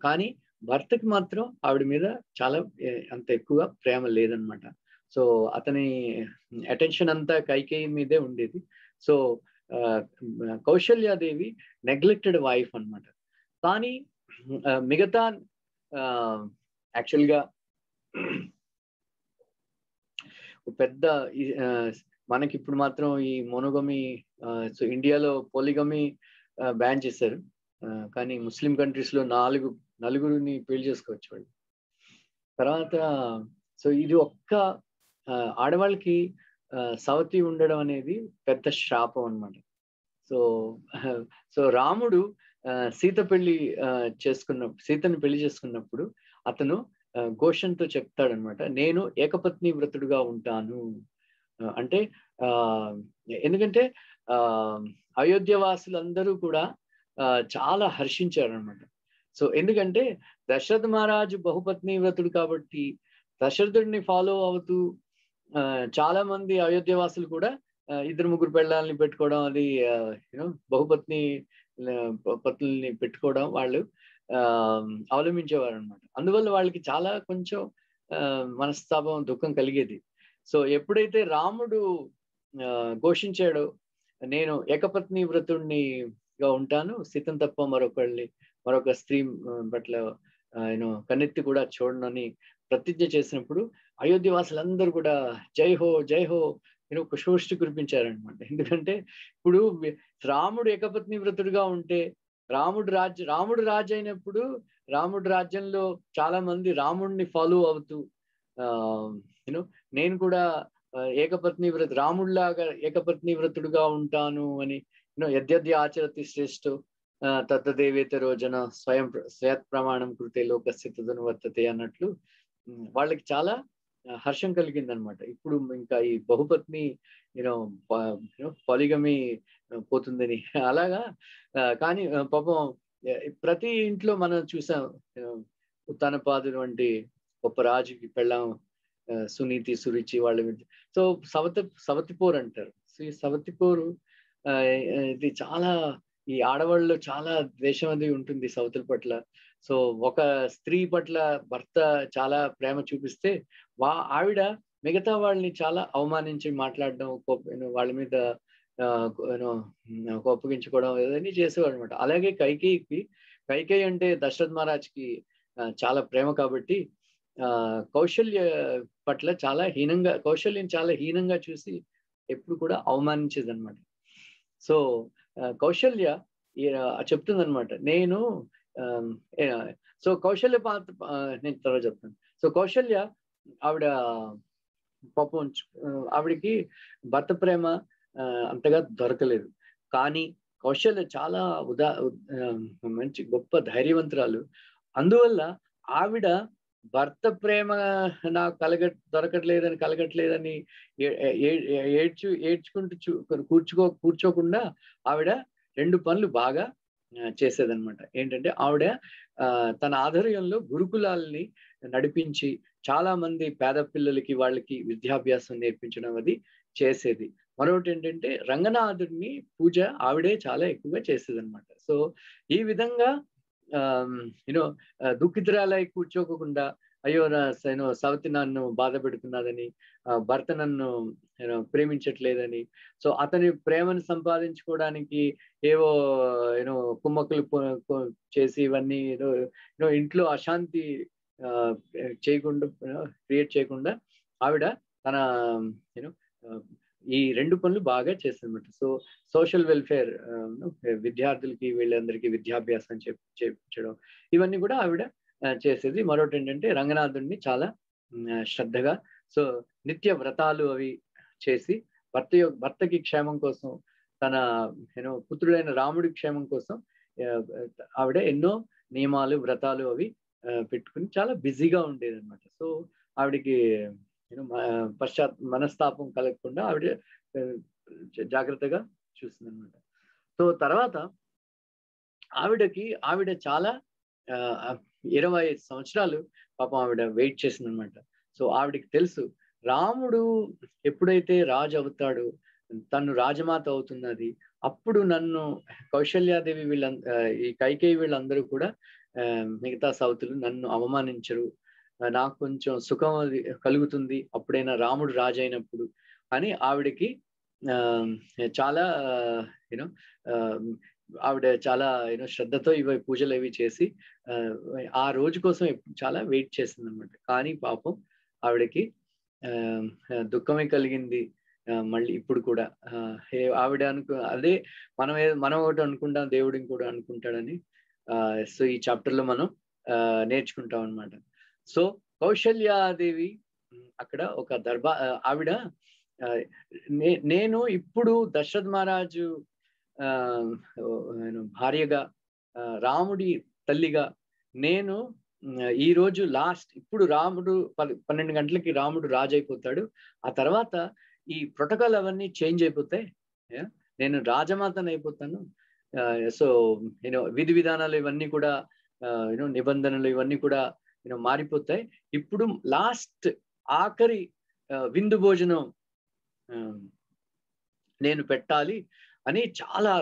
కానీ భర్తకి మాత్రం ఆవిడ మీద చాలా అంత ఎక్కువ ప్రేమ లేదనమాట. సో అతని అటెన్షన్ అంతా కైకేయి మీదే ఉండేది. సో కౌశల్యాదేవి నెగ్లెక్టెడ్ వైఫ్ అన్నమాట. కానీ మిగతా యాక్చువల్గా పెద్ద మనకి ఇప్పుడు మాత్రం ఈ మోనోగమి, సో ఇండియాలో పోలిగమి బ్యాన్ చేశారు, కానీ ముస్లిం కంట్రీస్ లో నలుగురిని పెళ్లి చేసుకోవచ్చు వాళ్ళు. తర్వాత సో ఇది ఒక్క ఆడవాళ్ళకి సవతి ఉండడం అనేది పెద్ద శాపం అన్నమాట. సో రాముడు సీతని పెళ్లి చేసుకున్నప్పుడు అతను ఘోషంతో చెప్తాడనమాట, నేను ఏకపత్ని వ్రతుడుగా ఉంటాను. అంటే ఎందుకంటే అయోధ్య వాసులందరూ కూడా చాలా హర్షించారు అనమాట. సో ఎందుకంటే దశరథ మహారాజు బహుపత్ని వ్రతుడు కాబట్టి దశరథుడిని ఫాలో అవుతూ చాలా మంది అయోధ్య వాసులు కూడా 2-3 పెళ్ళాలని పెట్టుకోవడం, అది బహుపత్ని పత్నుల్ని పెట్టుకోవడం వాళ్ళు అవలంబించేవారు అనమాట. అందువల్ల వాళ్ళకి చాలా కొంచెం మనస్తాపం, దుఃఖం కలిగేది. సో ఎప్పుడైతే రాముడు ఘోషించాడో నేను ఏకపత్ని వ్రతుడినిగా ఉంటాను, సీతను తప్ప మరొక స్త్రీ పట్ల కన్నెత్తి కూడా చూడనని ప్రతిజ్ఞ చేసినప్పుడు అయోధ్య వాసులందరూ కూడా జై హో జై హో పుష్పవృష్టి కురిపించారనమాట. ఎందుకంటే ఇప్పుడు రాముడు ఏకపత్ని వ్రతుడిగా ఉంటే రాముడు రాజు అయినప్పుడు రాముడు రాజ్యంలో చాలా మంది రాముడిని ఫాలో అవుతూ నేను కూడా రాముడిలాగా ఏకపత్ని వ్రతుడుగా ఉంటాను అని యద్యద్య ఆచరతి శ్రేష్ఠో తత్తదేవేత రోజన స్వయత్ ప్రమాణం కృతే లోకస్య తదనువర్తతే అన్నట్లు వాళ్ళకి చాలా హర్షం కలిగిందనమాట. ఇప్పుడు ఇంకా ఈ బహుపత్ని పాలిగమి పోతుందని అలాగా. కానీ పాపం ప్రతి ఇంట్లో మనం చూసాం, ఉత్తానపాదుడు వంటి గొప్ప రాజుకి పెళ్ళాం సునీతి సురుచి వాళ్ళ మీద. సో సవతిపోరు అంటారు. సో ఈ సవతిపోరు ఇది చాలా ఈ ఆడవాళ్ళలో చాలా ద్వేషం అది ఉంటుంది సవతుల పట్ల. సో ఒక స్త్రీ పట్ల భర్త చాలా ప్రేమ చూపిస్తే ఆవిడ మిగతా వాళ్ళని చాలా అవమానించి మాట్లాడడం, వాళ్ళ మీద కోపగించుకోవడం ఇవన్నీ చేసేవాడు అనమాట. అలాగే కైకేయి అంటే దశరథ మహారాజ్కి చాలా ప్రేమ కాబట్టి కౌశల్య పట్ల కౌశల్యం చాలా హీనంగా చూసి ఎప్పుడు కూడా అవమానించేది అనమాట. సో కౌశల్య చెప్తుందనమాట, నేను సో కౌశల్య పాత్ర నేను తర్వాత చెప్తాను. సో కౌశల్య ఆవిడ పాపం ఆవిడికి భర్త ప్రేమ అంతగా దొరకలేదు. కానీ కౌశల్య చాలా మంచి గొప్ప ధైర్యవంతురాలు. అందువల్ల ఆవిడ భర్త ప్రేమ నాకు కలగట్లేదని ఏడ్చుకుంటూ కూర్చోకుండా ఆవిడ 2 పనులు బాగా చేసేదన్నమాట. ఏంటంటే ఆవిడ తన ఆధ్వర్యంలో గురుకులాల్ని నడిపించి చాలా మంది పేద పిల్లలకి వాళ్ళకి విద్యాభ్యాసం నేర్పించడం అది చేసేది. మరొకటి ఏంటంటే రంగనాథుడిని పూజ ఆవిడే చాలా ఎక్కువగా చేసేది అనమాట. సో ఈ విధంగా దుఃఖితురాలై కూర్చోకుండా అయ్యో సవతి నన్ను బాధ పెడుతున్నదని, భర్త నన్ను ప్రేమించట్లేదని, సో అతని ప్రేమను సంపాదించుకోవడానికి ఏవో కుమ్మక్కులు చేసి ఇవన్నీ ఇంట్లో అశాంతి క్రియేట్ చేయకుండా ఆవిడ తన ఈ 2 పనులు బాగా చేస్తుందన్నమాట. సో సోషల్ వెల్ఫేర్, విద్యార్థులకి వీళ్ళందరికీ విద్యాభ్యాసం చేయించడం ఇవన్నీ కూడా ఆవిడ చేసేది. మరొకటి ఏంటంటే రంగనాథుడిని చాలా శ్రద్ధగా నిత్య వ్రతాలు అవి చేసి భర్తకి క్షేమం కోసం, తన పుత్రుడైన రాముడి క్షేమం కోసం ఆవిడ ఎన్నో నియమాలు వ్రతాలు అవి పెట్టుకుని చాలా బిజీగా ఉండేది అనమాట. సో ఆవిడికి మనస్తాపం కలగకుండా ఆవిడ జాగ్రత్తగా చూస్తుంది అనమాట. సో తర్వాత ఆవిడ చాలా 25 సంవత్సరాలు పాపం ఆవిడ వెయిట్ చేసింది అనమాట. సో ఆవిడకి తెలుసు రాముడు ఎప్పుడైతే రాజు అవుతాడో, తను రాజమాత అవుతున్నది, అప్పుడు నన్ను కౌశల్యాదేవి ఈ కైకేయి వీళ్ళందరూ కూడా మిగతా సౌతులు నన్ను అవమానించరు, నాకు కొంచెం సుఖం కలుగుతుంది అప్పుడైనా రాముడు రాజు అయినప్పుడు అని ఆవిడకి చాలా ఆవిడ చాలా శ్రద్ధతో ఇవి పూజలు అవి చేసి ఆ రోజు కోసం చాలా వెయిట్ చేసింది అనమాట. కానీ పాపం ఆవిడకి దుఃఖమే కలిగింది. మళ్ళీ ఇప్పుడు కూడా ఆవిడ అదే మనం ఒకటి అనుకుంటాం, దేవుడు ఇంకోటి అనుకుంటాడని సో ఈ చాప్టర్ లో మనం నేర్చుకుంటాం అనమాట. సో కౌశల్యాదేవి అక్కడ ఒక ఆవిడ నేను ఇప్పుడు దశరథ మహారాజు భార్యగా, రాముడి తల్లిగా నేను ఈ రోజు ఇప్పుడు రాముడు 12 గంటలకి రాముడు రాజు అయిపోతాడు. ఆ తర్వాత ఈ ప్రోటోకాల్ అవన్నీ చేంజ్ అయిపోతాయి. నేను రాజమాతను అయిపోతాను. సో విధి విధానాలు ఇవన్నీ కూడా నిబంధనలు ఇవన్నీ కూడా మారిపోతాయి. ఇప్పుడు లాస్ట్ ఆఖరి విందు భోజనం నేను పెట్టాలి అని చాలా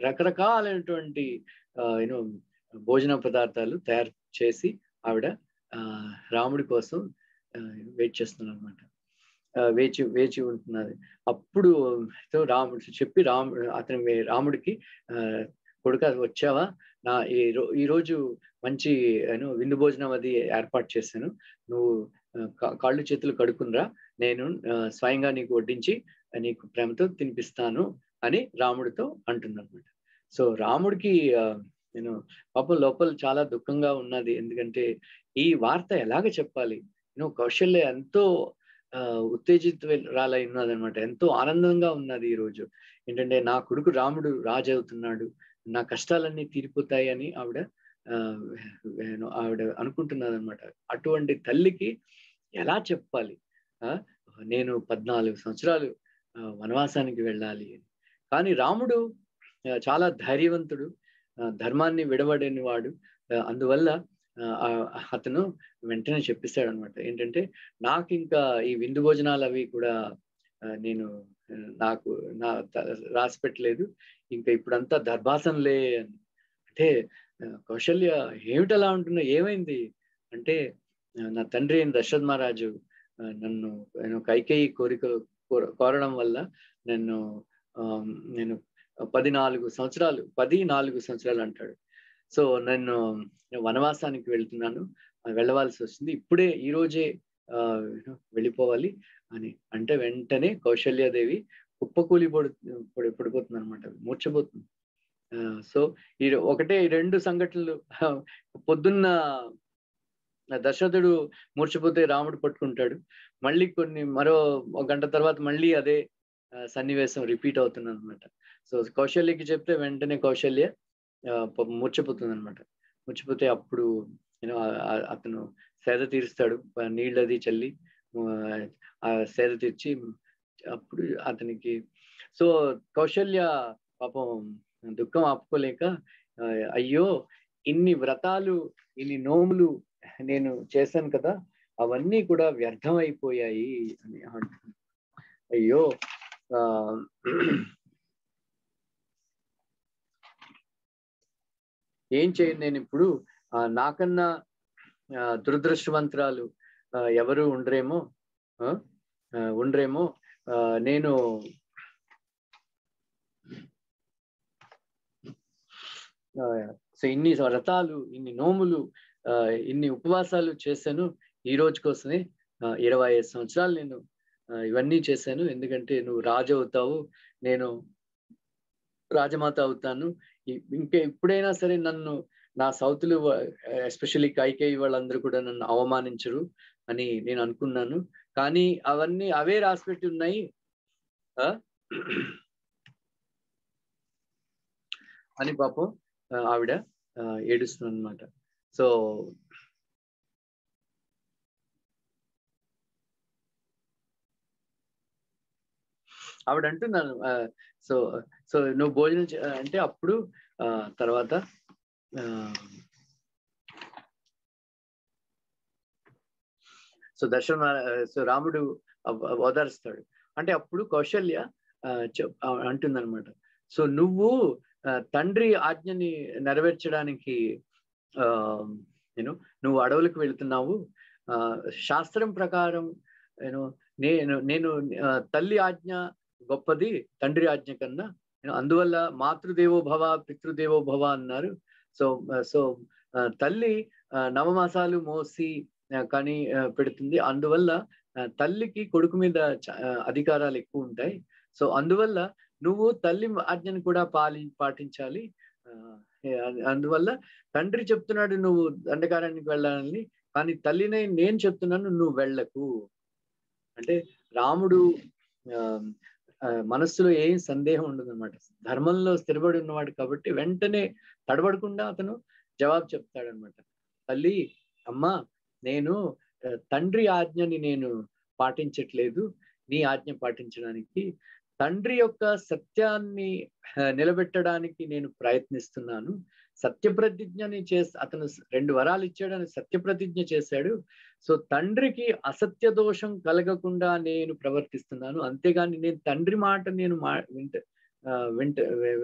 రకరకాలైనటువంటి భోజన పదార్థాలు తయారు చేసి ఆవిడ రాముడి కోసం వెయిట్ చేస్తున్నారు అనమాట. వేచి ఉంటున్నది. అప్పుడు రాముడు చెప్పి రాముడికి కొడుక వచ్చావా, నా ఈరోజు మంచి విందు భోజనం అది ఏర్పాటు చేశాను, నువ్వు కాళ్ళు చేతులు కడుక్కునరా, నేను స్వయంగా నీకు వడ్డించి నీకు ప్రేమతో తినిపిస్తాను అని రాముడితో అంటుందన్నమాట. సో రాముడికి పాపం లోపల చాలా దుఃఖంగా ఉన్నది. ఎందుకంటే ఈ వార్త ఎలాగ చెప్పాలి? కౌశల్య ఎంతో ఉత్తేజితురాలై ఉన్నది అనమాట. ఎంతో ఆనందంగా ఉన్నది ఈరోజు. ఏంటంటే నా కొడుకు రాముడు రాజు అవుతున్నాడు, నా కష్టాలన్నీ తీరిపోతాయి అని ఆవిడ అనుకుంటున్నది అనమాట. అటువంటి తల్లికి ఎలా చెప్పాలి? నేను 14 సంవత్సరాలు వనవాసానికి వెళ్ళాలి అని. కానీ రాముడు చాలా ధైర్యవంతుడు, ధర్మాన్ని విడవడని వాడు. అందువల్ల అతను వెంటనే చెప్పేశాడు అనమాట. ఏంటంటే నాకు ఇంకా ఈ విందు భోజనాలు అవి కూడా నాకు రాసి పెట్టలేదు, ఇంకా ఇప్పుడంతా దర్భాసనలే అని. అంటే కౌశల్య ఏమిటలా ఉంటున్నా, ఏమైంది అంటే నా తండ్రి అయిన దశరథ మహారాజు నన్ను కైకేయి కోరడం వల్ల నేను 14 సంవత్సరాలు అంటాడు. సో నేను వనవాసానికి వెళ్తున్నాను, వెళ్ళవలసి వస్తుంది, ఇప్పుడే ఈ రోజే వెళ్ళిపోవాలి అని అంటే వెంటనే కౌశల్యాదేవి కుప్పకూలి పడిపోతుంది అనమాట, మూర్చపోతుంది. సో ఈ 1-2 సంఘటనలు, పొద్దున్న దశరథుడు మూర్చపోతే రాముడు పట్టుకుంటాడు, మళ్ళీ మరో 1 గంట తర్వాత మళ్ళీ అదే సన్నివేశం రిపీట్ అవుతుంది అనమాట. సో కౌశల్యకి చెప్తే వెంటనే కౌశల్య మూర్చపోతుంది అనమాట. మూర్చపోతే అప్పుడు అతను సేద తీరుస్తాడు, నీళ్ళది చల్లి ఆ సేద తీర్చి అప్పుడు అతనికి. సో కౌశల్య పాపం దుఃఖం ఆపుకోలేక, అయ్యో ఇన్ని వ్రతాలు ఇన్ని నోములు నేను చేశాను కదా, అవన్నీ కూడా వ్యర్థం అయిపోయాయి అని అంటున్నాను. అయ్యో ఏం చేయను నేను ఇప్పుడు, నాకన్నా దురదృష్టవంతురాలు ఎవరు ఉండరేమో, నేను సో ఇన్ని వ్రతాలు ఇన్ని నోములు ఇన్ని ఉపవాసాలు చేశాను ఈ రోజు కోసమే, 25 సంవత్సరాలు నేను ఇవన్నీ చేశాను, ఎందుకంటే నువ్వు రాజు అవుతావు, నేను రాజమాత అవుతాను, ఇంకా ఎప్పుడైనా సరే నన్ను నా సౌతులు ఎస్పెషల్లీ కైకేయి వాళ్ళందరూ కూడా నన్ను అవమానించరు అని నేను అనుకున్నాను, కానీ అవే రాసిపెట్టి ఉన్నాయి అని పాపం ఆవిడ ఏడుస్తుంది అనమాట. సో ఆవిడ అంటున్నాను, సో నువ్వు భోజనం అంటే అప్పుడు తర్వాత సో రాముడు ఓదారుస్తాడు. అంటే అప్పుడు కౌశల్య అంటుందన్నమాట, సో నువ్వు తండ్రి ఆజ్ఞని నెరవేర్చడానికి నువ్వు అడవులకు వెళుతున్నావు, శాస్త్రం ప్రకారం నేను తల్లి ఆజ్ఞ గొప్పది తండ్రి ఆజ్ఞ కన్నా, అందువల్ల మాతృదేవో భవ పితృదేవో భవ అన్నారు. సో తల్లి నవమాసాలు మోసి కానీ పెడుతుంది, అందువల్ల తల్లికి కొడుకు మీద అధికారాలు ఎక్కువ ఉంటాయి. సో అందువల్ల నువ్వు తల్లి ఆజ్ఞను కూడా పాటించాలి. అందువల్ల తండ్రి చెప్తున్నాడు నువ్వు దండకారానికి వెళ్ళాలని, కానీ తల్లినే నేను చెప్తున్నాను నువ్వు వెళ్ళకు అంటే. రాముడు మనస్సులో ఏం సందేహం ఉండదు అనమాట, ధర్మంలో స్థిరపడి ఉన్నవాడు కాబట్టి వెంటనే తడబడకుండా అతను జవాబు చెప్తాడనమాట. తల్లి, అమ్మా, నేను తండ్రి ఆజ్ఞని నేను పాటించట్లేదు, నీ ఆజ్ఞ పాటించడానికి తండ్రి యొక్క సత్యాన్ని నిలబెట్టడానికి నేను ప్రయత్నిస్తున్నాను. సత్యప్రతిజ్ఞని అతను 2 వరాలు ఇచ్చాడని సత్యప్రతిజ్ఞ చేశాడు. సో తండ్రికి అసత్య దోషం కలగకుండా నేను ప్రవర్తిస్తున్నాను. అంతేగాని నేను తండ్రి మాట నేను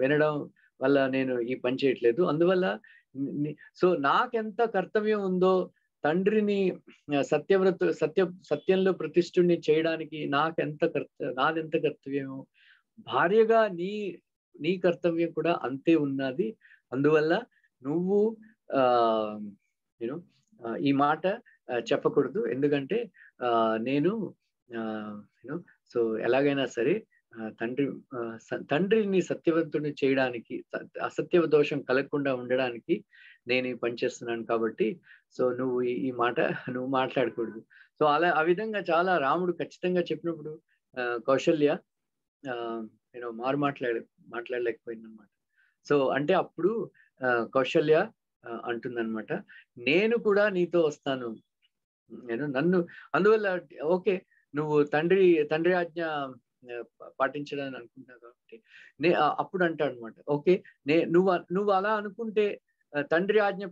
వినడం వల్ల నేను ఈ పని చేయట్లేదు. అందువల్ల సో నాకెంత కర్తవ్యం ఉందో తండ్రిని సత్యంలో ప్రతిష్ఠుడిని చేయడానికి నాదెంత కర్తవ్యమో భార్యగా నీ కర్తవ్యం కూడా అంతే ఉన్నది. అందువల్ల నువ్వు ఈ మాట చెప్పకూడదు. ఎందుకంటే నేను సో ఎలాగైనా సరే తండ్రిని సత్యవంతుడిని చేయడానికి, అసత్య దోషం కలగకుండా ఉండడానికి నేను ఈ పని చేస్తున్నాను. కాబట్టి సో నువ్వు ఈ మాట నువ్వు మాట్లాడకూడదు. సో ఆ విధంగా చాలా రాముడు ఖచ్చితంగా చెప్పినప్పుడు కౌశల్య మాట్లాడలేకపోయిందనమాట. సో అంటే అప్పుడు కౌశల్య అంటుందన్నమాట, నేను కూడా నీతో వస్తాను, అందువల్ల ఓకే నువ్వు తండ్రి ఆజ్ఞ పాటించడానికి అనుకుంటున్నావు కాబట్టి అప్పుడు అంటాడు అనమాట, ఓకే నువ్వు అలా అనుకుంటే తండ్రి ఆజ్ఞ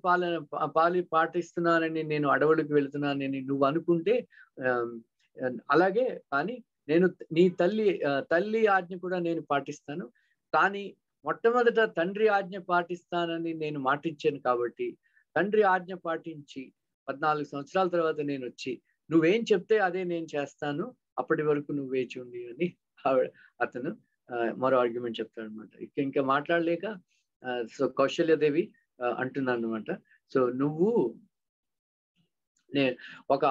పాటిస్తున్నానని నేను అడవులకు వెళుతున్నానని నువ్వు అనుకుంటే అలాగే, కానీ నేను నీ తల్లి ఆజ్ఞ కూడా నేను పాటిస్తాను. కానీ మొట్టమొదట తండ్రి ఆజ్ఞ పాటిస్తానని నేను మాటించాను కాబట్టి తండ్రి ఆజ్ఞ పాటించి 14 సంవత్సరాల తర్వాత నేను వచ్చి నువ్వేం చెప్తే అదే నేను చేస్తాను, అప్పటి వరకు నువ్వు వేచి ఉండి అని అతను మరో ఆర్గ్యుమెంట్ చెప్తాడు అనమాట. ఇంకా మాట్లాడలేక సో కౌశల్యదేవి అంటున్నాను అనమాట, సో నువ్వు ఒక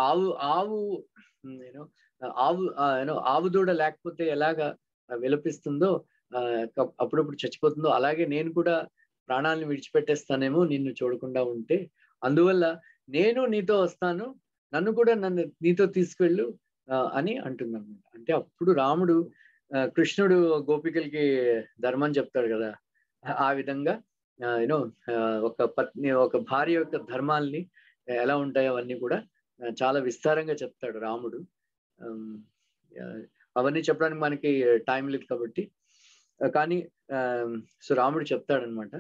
ఆవు దూడ లేకపోతే ఎలాగా విలపిస్తుందో అప్పుడప్పుడు చచ్చిపోతుందో అలాగే నేను కూడా ప్రాణాలను విడిచిపెట్టేస్తానేమో నిన్ను చూడకుండా ఉంటే. అందువల్ల నేను నీతో వస్తాను, నన్ను కూడా నీతో తీసుకెళ్ళు అని అంటుందన్నమాట. అంటే అప్పుడు రాముడు కృష్ణుడు గోపికలకి ధర్మం చెప్తాడు కదా, ఆ విధంగా ఒక భార్య యొక్క ధర్మాల్ని ఎలా ఉంటాయో అవన్నీ కూడా చాలా విస్తారంగా చెప్తాడు రాముడు. అవన్నీ చెప్పడానికి మనకి టైం లేదు కాబట్టి, కానీ సో రాముడు చెప్తాడనమాట,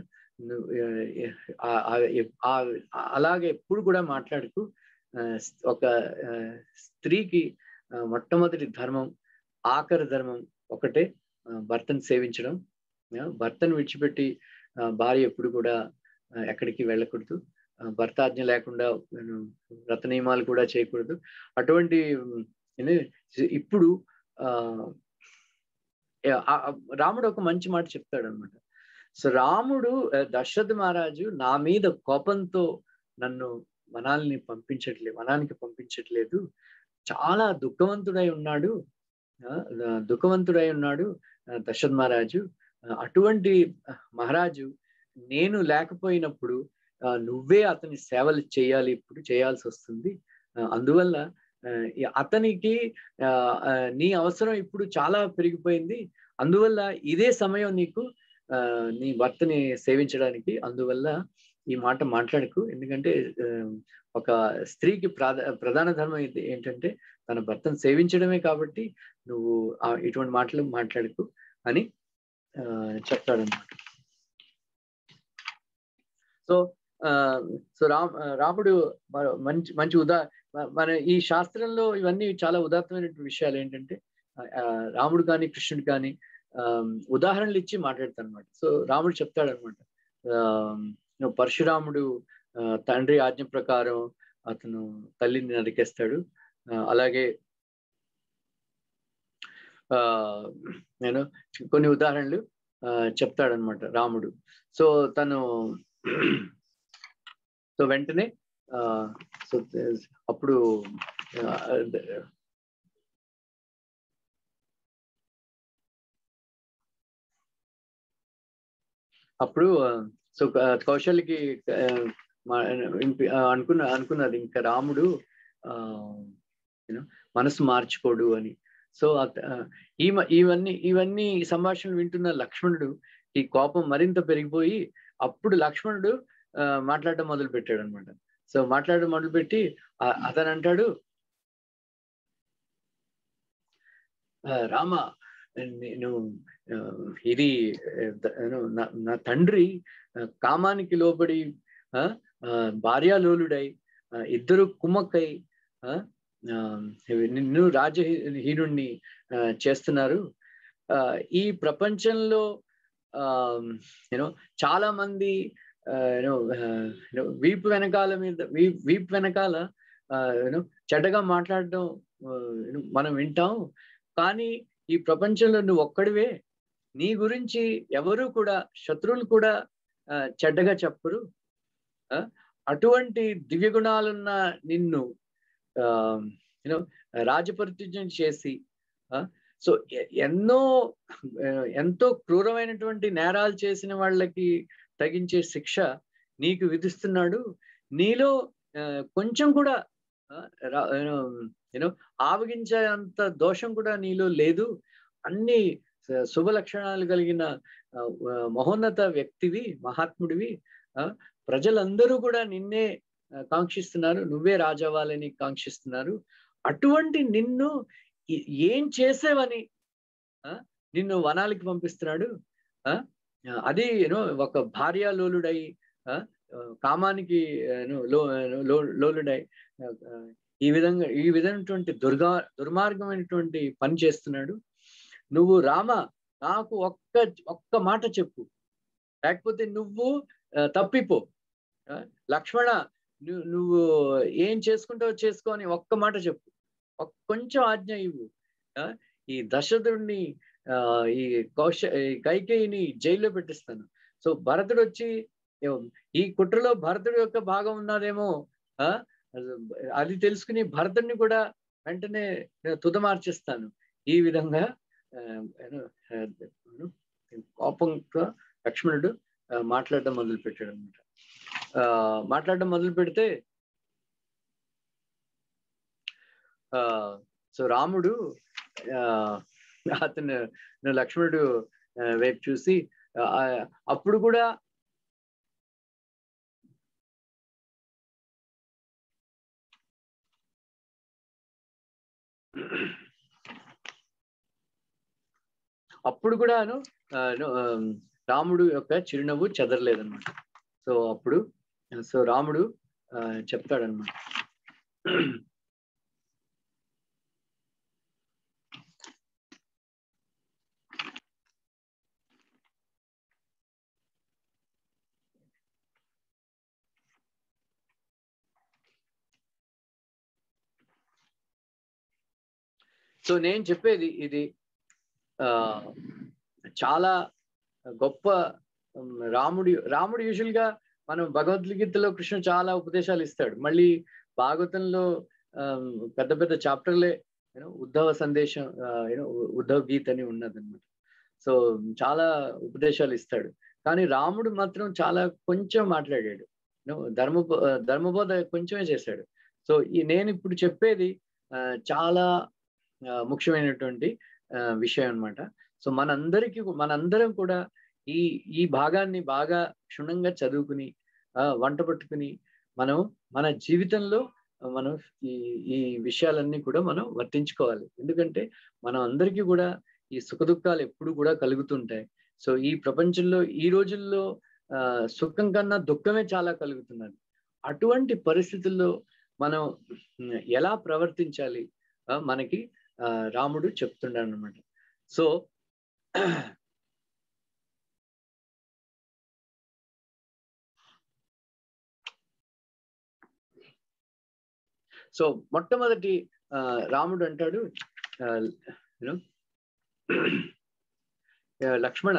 అలాగే ఎప్పుడు కూడా మాట్లాడుతూ ఒక స్త్రీకి మొట్టమొదటి ధర్మం, ఆఖరి ధర్మం ఒకటే, భర్తను సేవించడం. భర్తను విడిచిపెట్టి భార్య ఎప్పుడు కూడా ఎక్కడికి వెళ్ళకూడదు, భర్త ఆజ్ఞ లేకుండా వ్రత నియమాలు కూడా చేయకూడదు. అటువంటి ఇప్పుడు రాముడు ఒక మంచి మాట చెప్తాడు అనమాట. సో రాముడు దశరథ మహారాజు నా మీద కోపంతో నన్ను వనానికి పంపించట్లేదు, చాలా దుఃఖవంతుడై ఉన్నాడు దశరథ మహారాజు. అటువంటి మహారాజు నేను లేకపోయినప్పుడు నువ్వే అతని సేవలు చేయాల్సి వస్తుంది. అందువల్ల అతనికి నీ అవసరం ఇప్పుడు చాలా పెరిగిపోయింది. అందువల్ల ఇదే సమయం నీకు నీ భర్తని సేవించడానికి. అందువల్ల ఈ మాట మాట్లాడకు, ఎందుకంటే ఒక స్త్రీకి ప్రధాన ధర్మం ఏంటంటే తన భర్తను సేవించడమే. కాబట్టి నువ్వు ఇటువంటి మాటలు మాట్లాడకు అని చెప్తాడన్నమాట. సో రాముడు మంచి మన ఈ శాస్త్రంలో ఇవన్నీ చాలా ఉదాత్తమైన విషయాలు. ఏంటంటే రాముడు కానీ కృష్ణుడు కానీ ఉదాహరణలు ఇచ్చి మాట్లాడతాడు అనమాట. సో రాముడు చెప్తాడనమాట, పరశురాముడు తండ్రి ఆజ్ఞ ప్రకారం అతను తల్లిని నరికేస్తాడు. అలాగే కొన్ని ఉదాహరణలు చెప్తాడనమాట రాముడు. సో వెంటనే అప్పుడు సో కౌశల్యకి అనుకున్నది ఇంకా రాముడు మనసు మార్చుకోడు అని. సో ఇవన్నీ సంభాషణలు వింటున్న లక్ష్మణుడు ఈ కోపం మరింత పెరిగిపోయి అప్పుడు లక్ష్మణుడు మాట్లాడడం మొదలు పెట్టాడు అనమాట. సో మాట్లాడడం మొదలుపెట్టి అతను అంటాడు, రామ నేను ఇది నా తండ్రి కామానికి లోబడి భార్యాలోలుడై ఇద్దరు కుమ్మక్కై నిన్ను రాజహీనుణ్ణి చేస్తున్నారు. ఈ ప్రపంచంలో చాలా మంది వీపు వెనకాల చెడ్డగా మాట్లాడడం మనం వింటాం. కానీ ఈ ప్రపంచంలో నువ్వు ఒక్కడివే, నీ గురించి ఎవరు కూడా, శత్రువులు కూడా చెడ్డగా చెప్పరు. అటువంటి దివ్య గుణాలున్న నిన్ను రాజప్రతిజ్ఞ చేసి సో ఎంతో క్రూరమైనటువంటి నేరాలు చేసిన వాళ్ళకి తగించే శిక్ష నీకు విధిస్తున్నాడు. నీలో కొంచెం కూడా ఆవగించే అంత దోషం కూడా నీలో లేదు. అన్ని శుభ లక్షణాలు కలిగిన మహోన్నత వ్యక్తివి, మహాత్ముడివి. ప్రజలందరూ కూడా నిన్నే కాంక్షిస్తున్నారు, నువ్వే రాజవ్వాలని కాంక్షిస్తున్నారు. అటువంటి నిన్ను ఏం చేసేవని నిన్ను వనాలకి పంపిస్తున్నాడు. అది ఒక భార్యాలోలుడై కామానికి లోలుడై ఈ విధమైనటువంటి దుర్మార్గమైనటువంటి పని చేస్తున్నాడు. నువ్వు రామ నాకు ఒక్క మాట చెప్పు, లేకపోతే నువ్వు తప్పిపో. లక్ష్మణ నువ్వు ఏం చేసుకుంటావో చేసుకో అని ఒక్క మాట చెప్పు, కొంచెం ఆజ్ఞ ఇవ్వు. ఈ దశరథుడిని ఈ కైకేయిని జైల్లో పెట్టిస్తాను. సో భరతుడు వచ్చి ఈ కుట్రలో భరతుడి యొక్క భాగం ఉన్నదేమో అది తెలుసుకుని భరతుడిని కూడా వెంటనే తుదమార్చిస్తాను. ఈ విధంగా కోపంతో లక్ష్మణుడు మాట్లాడడం మొదలు పెట్టాడు అనమాట. మాట్లాడడం మొదలు పెడితే సో రాముడు అతను లక్ష్మణుడు వైపు చూసి అప్పుడు కూడా రాముడు యొక్క చిరునవ్వు చెదరలేదన్నమాట. సో రాముడు చెప్తాడనమాట, సో నేను చెప్పేది ఇది చాలా గొప్ప. రాముడు యూజువల్ గా మనం భగవద్గీతలో కృష్ణుడు చాలా ఉపదేశాలు ఇస్తాడు. మళ్ళీ భాగవతంలో పెద్ద పెద్ద చాప్టర్లే ఉద్ధవ సందేశం, ఉద్ధవ్ గీత అని ఉన్నదన్నమాట. సో చాలా ఉపదేశాలు ఇస్తాడు. కానీ రాముడు మాత్రం చాలా కొంచెం మాట్లాడాడు, ధర్మబోధ కొంచెమే చేశాడు. సో నేను ఇప్పుడు చెప్పేది చాలా ముఖ్యమైనటువంటి విషయం అన్నమాట. సో మనందరం కూడా ఈ భాగాన్ని బాగా క్షుణ్ణంగా చదువుకుని వంట పట్టుకుని మన జీవితంలో మనం ఈ విషయాలన్నీ కూడా మనం వర్తించుకోవాలి. ఎందుకంటే మనం అందరికీ కూడా ఈ సుఖదుఖాలు ఎప్పుడు కూడా కలుగుతుంటాయి. సో ఈ ప్రపంచంలో ఈ రోజుల్లో సుఖం కన్నా దుఃఖమే చాలా కలుగుతున్నది. అటువంటి పరిస్థితుల్లో మనం ఎలా ప్రవర్తించాలి మనకి రాముడు చెప్తున్నాడు అన్నమాట. సో మొట్టమొదటి రాముడు అంటాడు, లక్ష్మణ,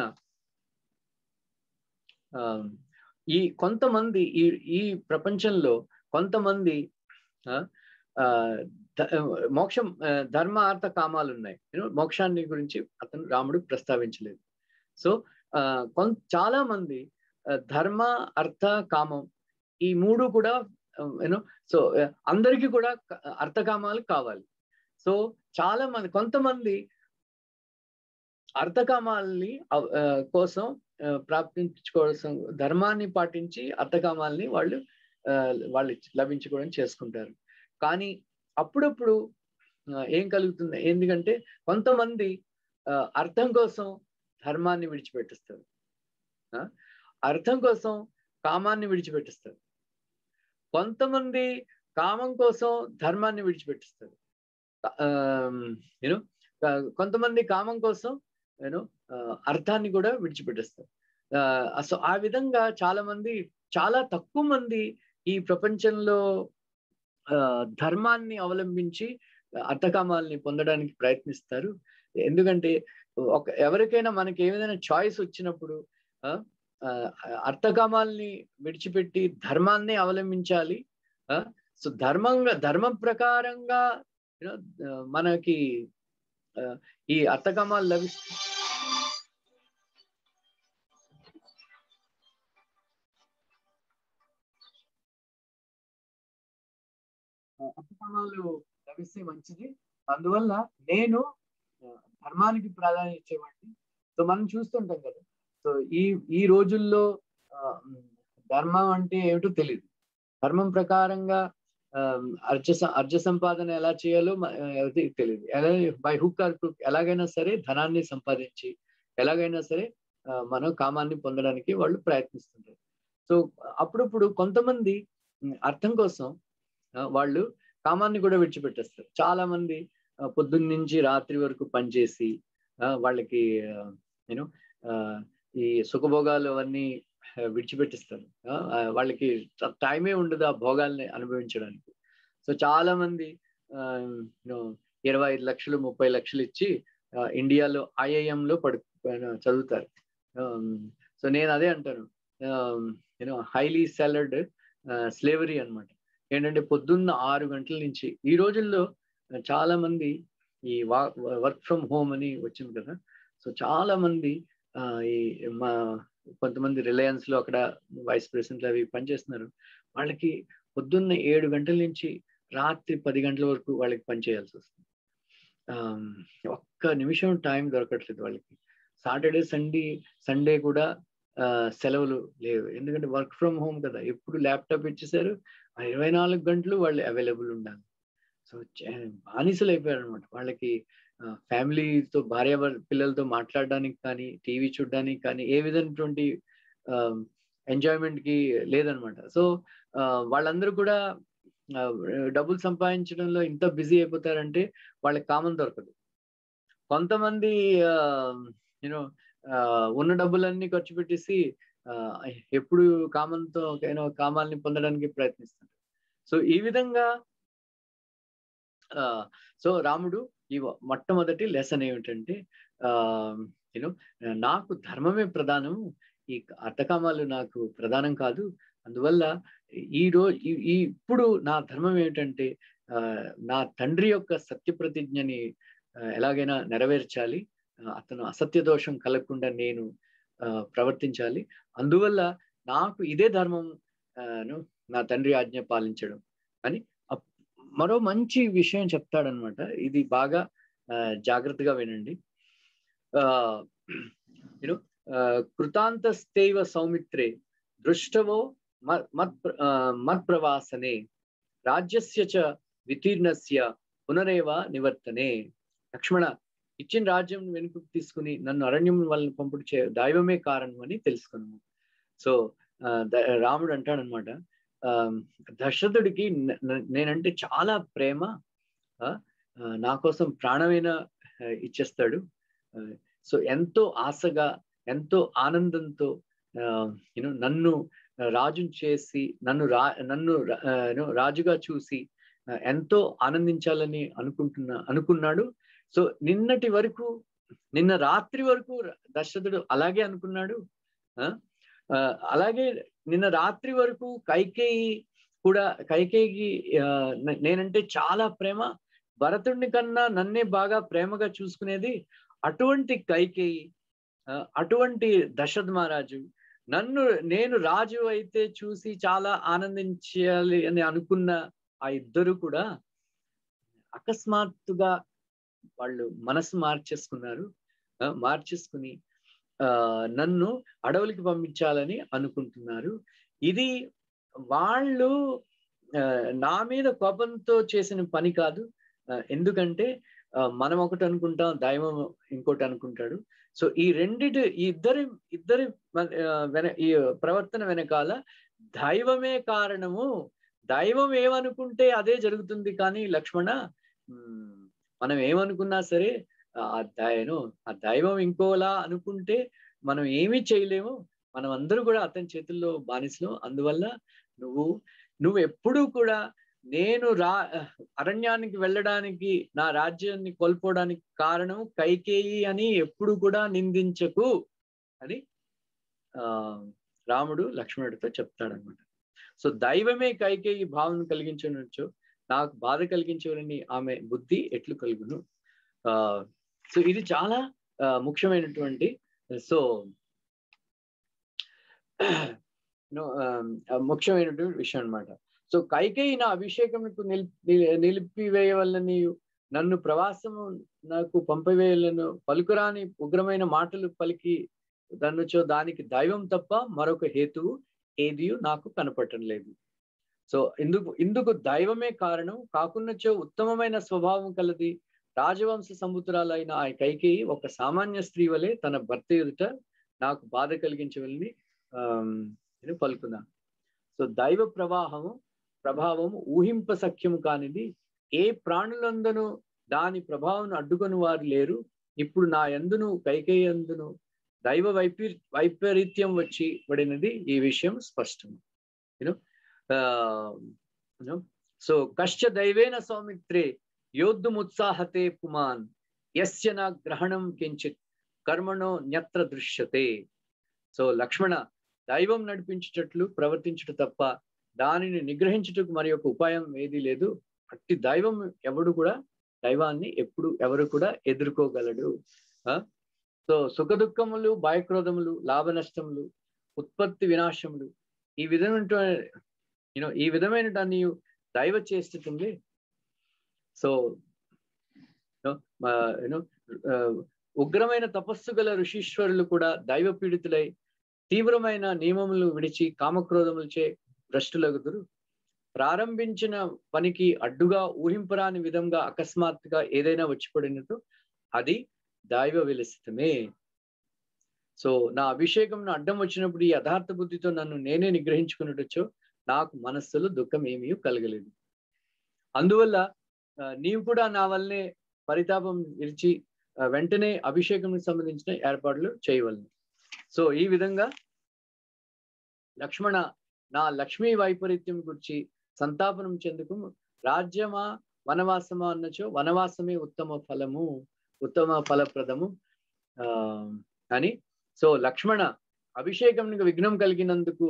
ఈ కొంతమంది ఈ ప్రపంచంలో కొంతమంది మోక్షం, ధర్మ అర్థ కామాలు ఉన్నాయి. మోక్షాన్ని గురించి రాముడు ప్రస్తావించలేదు. సో చాలా మంది ధర్మ అర్థ కామం ఈ మూడు కూడా సో అందరికీ కూడా అర్థకామాలు కావాలి. సో చాలా మంది కొంతమంది అర్థకామాలని కోసం ప్రాప్తించుకోవాల్సిన ధర్మాన్ని పాటించి అర్థకామాలని వాళ్ళు లభించుకోవడం చేసుకుంటారు. కానీ అప్పుడప్పుడు ఏం కలుగుతుంది, ఎందుకంటే కొంతమంది అర్థం కోసం ధర్మాన్ని విడిచిపెట్టిస్తారు, అర్థం కోసం కామాన్ని విడిచిపెట్టిస్తారు. కొంతమంది కామం కోసం ధర్మాన్ని విడిచిపెట్టిస్తారు, యూనో కొంతమంది కామం కోసం అర్థాన్ని కూడా విడిచిపెట్టేస్తారు. సో ఆ విధంగా చాలా తక్కువ మంది ఈ ప్రపంచంలో ధర్మాన్ని అవలంబించి అర్థకామాల్ని పొందడానికి ప్రయత్నిస్తారు. ఎందుకంటే ఎవరికైనా మనకి ఏదైనా చాయిస్ వచ్చినప్పుడు అర్థకామాల్ని విడిచిపెట్టి ధర్మాన్ని అవలంబించాలి. సో ధర్మం ప్రకారంగా మనకి ఈ అర్థకామాలు లభిస్తాయి. అర్థకామాలు లభిస్తే మంచిది. అందువల్ల నేను ధర్మానికి ప్రాధాన్యత ఇచ్చేవాడిని. సో మనం చూస్తుంటాం కదా, సో ఈ రోజుల్లో ధర్మం అంటే ఏమిటో తెలియదు. ధర్మం ప్రకారంగా అర్జ సంపాదన ఎలా చేయాలో ఎవరికి తెలియదు. బై హుక్ ఆర్ క్రూక్ ఎలాగైనా సరే ధనాన్ని సంపాదించి ఎలాగైనా సరే మనం కామాన్ని పొందడానికి వాళ్ళు ప్రయత్నిస్తుంటారు. సో అప్పుడప్పుడు కొంతమంది అర్థం కోసం వాళ్ళు కామాన్ని కూడా విడిచిపెట్టేస్తారు. చాలా మంది పొద్దున్న నుంచి రాత్రి వరకు పనిచేసి వాళ్ళకి ఈ సుఖభోగాలు అవన్నీ విడిచిపెట్టిస్తారు. వాళ్ళకి టైమే ఉండదు ఆ భోగాల్ని అనుభవించడానికి. సో చాలా మంది 25 లక్షలు 30 లక్షలు ఇచ్చి ఇండియాలో IIM-లో చదువుతారు. సో నేను అదే అంటాను, హైలీ సాలరీడ్ స్లేవరీ అన్నమాట. ఏంటంటే పొద్దున్న 6 గంటల నుంచి ఈ రోజుల్లో చాలా మంది ఈ వర్క్ ఫ్రమ్ హోమ్ అని వచ్చింది కదా. సో చాలా మంది కొంతమంది రిలయన్స్ లో అక్కడ వైస్ ప్రెసిడెంట్లు అవి పనిచేస్తున్నారు. వాళ్ళకి పొద్దున్న 7 గంటల నుంచి రాత్రి 10 గంటల వరకు వాళ్ళకి పనిచేయాల్సి వస్తుంది. ఒక్క నిమిషం టైం దొరకట్లేదు వాళ్ళకి. సాటర్డే సండే కూడా సెలవులు లేవు, ఎందుకంటే వర్క్ ఫ్రమ్ హోమ్ కదా. ఎప్పుడు ల్యాప్టాప్ ఇచ్చేసారు, 24 గంటలు వాళ్ళు అవైలబుల్ ఉండాలి. సో బానిసలు అయిపోయారు అనమాట. వాళ్ళకి ఫ్యామిలీతో భార్య పిల్లలతో మాట్లాడడానికి కానీ టీవీ చూడడానికి కానీ ఏ విధమైనటువంటి ఎంజాయ్మెంట్ కి లేదనమాట. సో వాళ్ళందరూ కూడా డబ్బులు సంపాదించడంలో ఇంత బిజీ అయిపోతారంటే వాళ్ళకి కామం దొరకదు. కొంతమంది ఉన్న డబ్బులన్నీ ఖర్చు పెట్టేసి ఎప్పుడు కామాల్ని పొందడానికి ప్రయత్నిస్తారు. సో ఈ విధంగా సో రాముడు ఈ మొట్టమొదటి లెసన్ ఏమిటంటే నాకు ధర్మమే ప్రధానం, ఈ అర్థకామాలు నాకు ప్రధానం కాదు. అందువల్ల ఇప్పుడు నా ధర్మం ఏమిటంటే నా తండ్రి యొక్క సత్యప్రతిజ్ఞని ఎలాగైనా నెరవేర్చాలి, అతను అసత్య దోషం కలగకుండా నేను ప్రవర్తించాలి. అందువల్ల నాకు ఇదే ధర్మం, నా తండ్రి ఆజ్ఞ పాలించడం అని మరో మంచి విషయం చెప్తాడనమాట. ఇది బాగా జాగ్రత్తగా వినండి. కృతాంతస్తైవ సౌమిత్రే దృష్టవో మత్ప్రవాసనే రాజ్యస్య చ వితీర్ణస్య పునరేవ నివర్తనే. లక్ష్మణ, ఇచ్చిన రాజ్యం వెనుకకు తీసుకుని నన్ను అరణ్యం వాళ్ళని పంపుడు దైవమే కారణం అని తెలుసుకున్నాము. సో రాముడు అంటాడనమాట, దశరథుడికి నేనంటే చాలా ప్రేమ, నా కోసం ప్రాణమైనా ఇచ్చేస్తాడు. సో ఎంతో ఆశగా ఎంతో ఆనందంతో నన్ను రాజుని చేసి నన్ను రాజుగా చూసి ఎంతో ఆనందించాలని అనుకున్నాడు. సో నిన్న రాత్రి వరకు దశరథుడు అలాగే అనుకున్నాడు. అలాగే నిన్న రాత్రి వరకు కైకేయికి నేనంటే చాలా ప్రేమ, భరతుడిని కన్నా నన్నే బాగా ప్రేమగా చూసుకునేది. అటువంటి కైకేయి, అటువంటి దశరథ మహారాజు నేను రాజు అయితే చూసి చాలా ఆనందించాలి అని అనుకున్న ఆ ఇద్దరు కూడా అకస్మాత్తుగా వాళ్ళు మనసు మార్చేసుకుని నన్ను అడవులకి పంపించాలని అనుకుంటున్నారు. ఇది వాళ్ళు నా మీద కోపంతో చేసిన పని కాదు. ఎందుకంటే మనం ఒకటి అనుకుంటాం, దైవం ఇంకోటి అనుకుంటాడు. సో ఈ ఇద్దరి ఈ ప్రవర్తన వెనకాల దైవమే కారణము. దైవం ఏమనుకుంటే అదే జరుగుతుంది. కానీ లక్ష్మణ, మనం ఏమనుకున్నా సరే ఆ దైవం ఇంకోలా అనుకుంటే మనం ఏమీ చేయలేము. మనం అందరూ కూడా అతని చేతుల్లో బానిసలు. అందువల్ల నువ్వు ఎప్పుడూ కూడా నేను అరణ్యానికి వెళ్ళడానికి, నా రాజ్యాన్ని కోల్పోవడానికి కారణం కైకేయి అని ఎప్పుడు కూడా నిందించకు అని రాముడు లక్ష్మణుడితో చెప్తాడనమాట. సో దైవమే కైకేయి భావన కలిగించవచ్చు, నాకు బాధ కలిగించవలని ఆమె బుద్ధి ఎట్లు కలుగును. సో ఇది చాలా ముఖ్యమైనటువంటి ముఖ్యమైనటువంటి విషయం అనమాట. సో కైకేయి నా అభిషేకంకు నిలిపివేయవలని, నన్ను ప్రవాసము నాకు పంపివేయాలను పలుకురాని ఉగ్రమైన మాటలు పలికి దన్నుచో దానికి దైవం తప్ప మరొక హేతువు ఏది నాకు కనపడటం లేదు. సో ఇందుకు దైవమే కారణం కాకున్నచో ఉత్తమమైన స్వభావం కలది రాజవంశ సంబుతురాలైన ఆ కైకేయి ఒక సామాన్య స్త్రీ వలె తన భర్త ఎదుట నాకు బాధ కలిగించవలని నేను పలుకున్నా. సో దైవ ప్రభావము ఊహింప సఖ్యము కానిది. ఏ ప్రాణులందును దాని ప్రభావం అడ్డుకొని వారు లేరు. ఇప్పుడు నా యందును కైకేయి యందును దైవ వైపరీత్యం వచ్చి పడినది. ఈ విషయం స్పష్టము. సో కశ్చ దైవేన సౌమిత్రే యోద్ధుముత్సాహతే పుమాన్ యస్య నా గ్రహణం కించిత్ కర్మణో న్యత్ర దృశ్యతే. సో లక్ష్మణ, దైవం నడిపించేటట్లు ప్రవర్తించుట తప్ప దానిని నిగ్రహించుటకు మరి ఒక ఉపాయం ఏదీ లేదు. అట్టి దైవం దైవాన్ని ఎవరు కూడా ఎదుర్కోగలడు. సో సుఖదుఖములు, భయక్రోధములు, లాభ నష్టములు, ఉత్పత్తి వినాశములు, ఈ విధమైన దైవ చేస్తుంది. సో ఉగ్రమైన తపస్సు గల ఋషీశ్వరులు కూడా దైవ పీడితులై తీవ్రమైన నియమములు విడిచి కామక్రోధములచే భ్రష్టులగుదురు. ప్రారంభించిన పనికి అడ్డుగా ఊహింపరాని విధంగా అకస్మాత్తుగా ఏదైనా వచ్చి పడినట్టు అది దైవ విలసితమే. సో నా అభిషేకంను అడ్డం వచ్చినప్పుడు ఈ యథార్థ బుద్ధితో నన్ను నేనే నిగ్రహించుకున్నట్టో నాకు మనస్సులో దుఃఖం ఏమీ కలగలేదు. అందువల్ల నీవు కూడా నా వల్లనే పరితాపం విడిచి వెంటనే అభిషేకంకి సంబంధించిన ఏర్పాట్లు చేయవలను. సో ఈ విధంగా లక్ష్మణ, నా లక్ష్మీ వైపరీత్యం గురించి సంతాపనం చెందుకు. రాజ్యమా వనవాసమా అన్నచో వనవాసమే ఉత్తమ ఫలప్రదము అని. సో లక్ష్మణ, అభిషేకంకి విఘ్నం కలిగినందుకు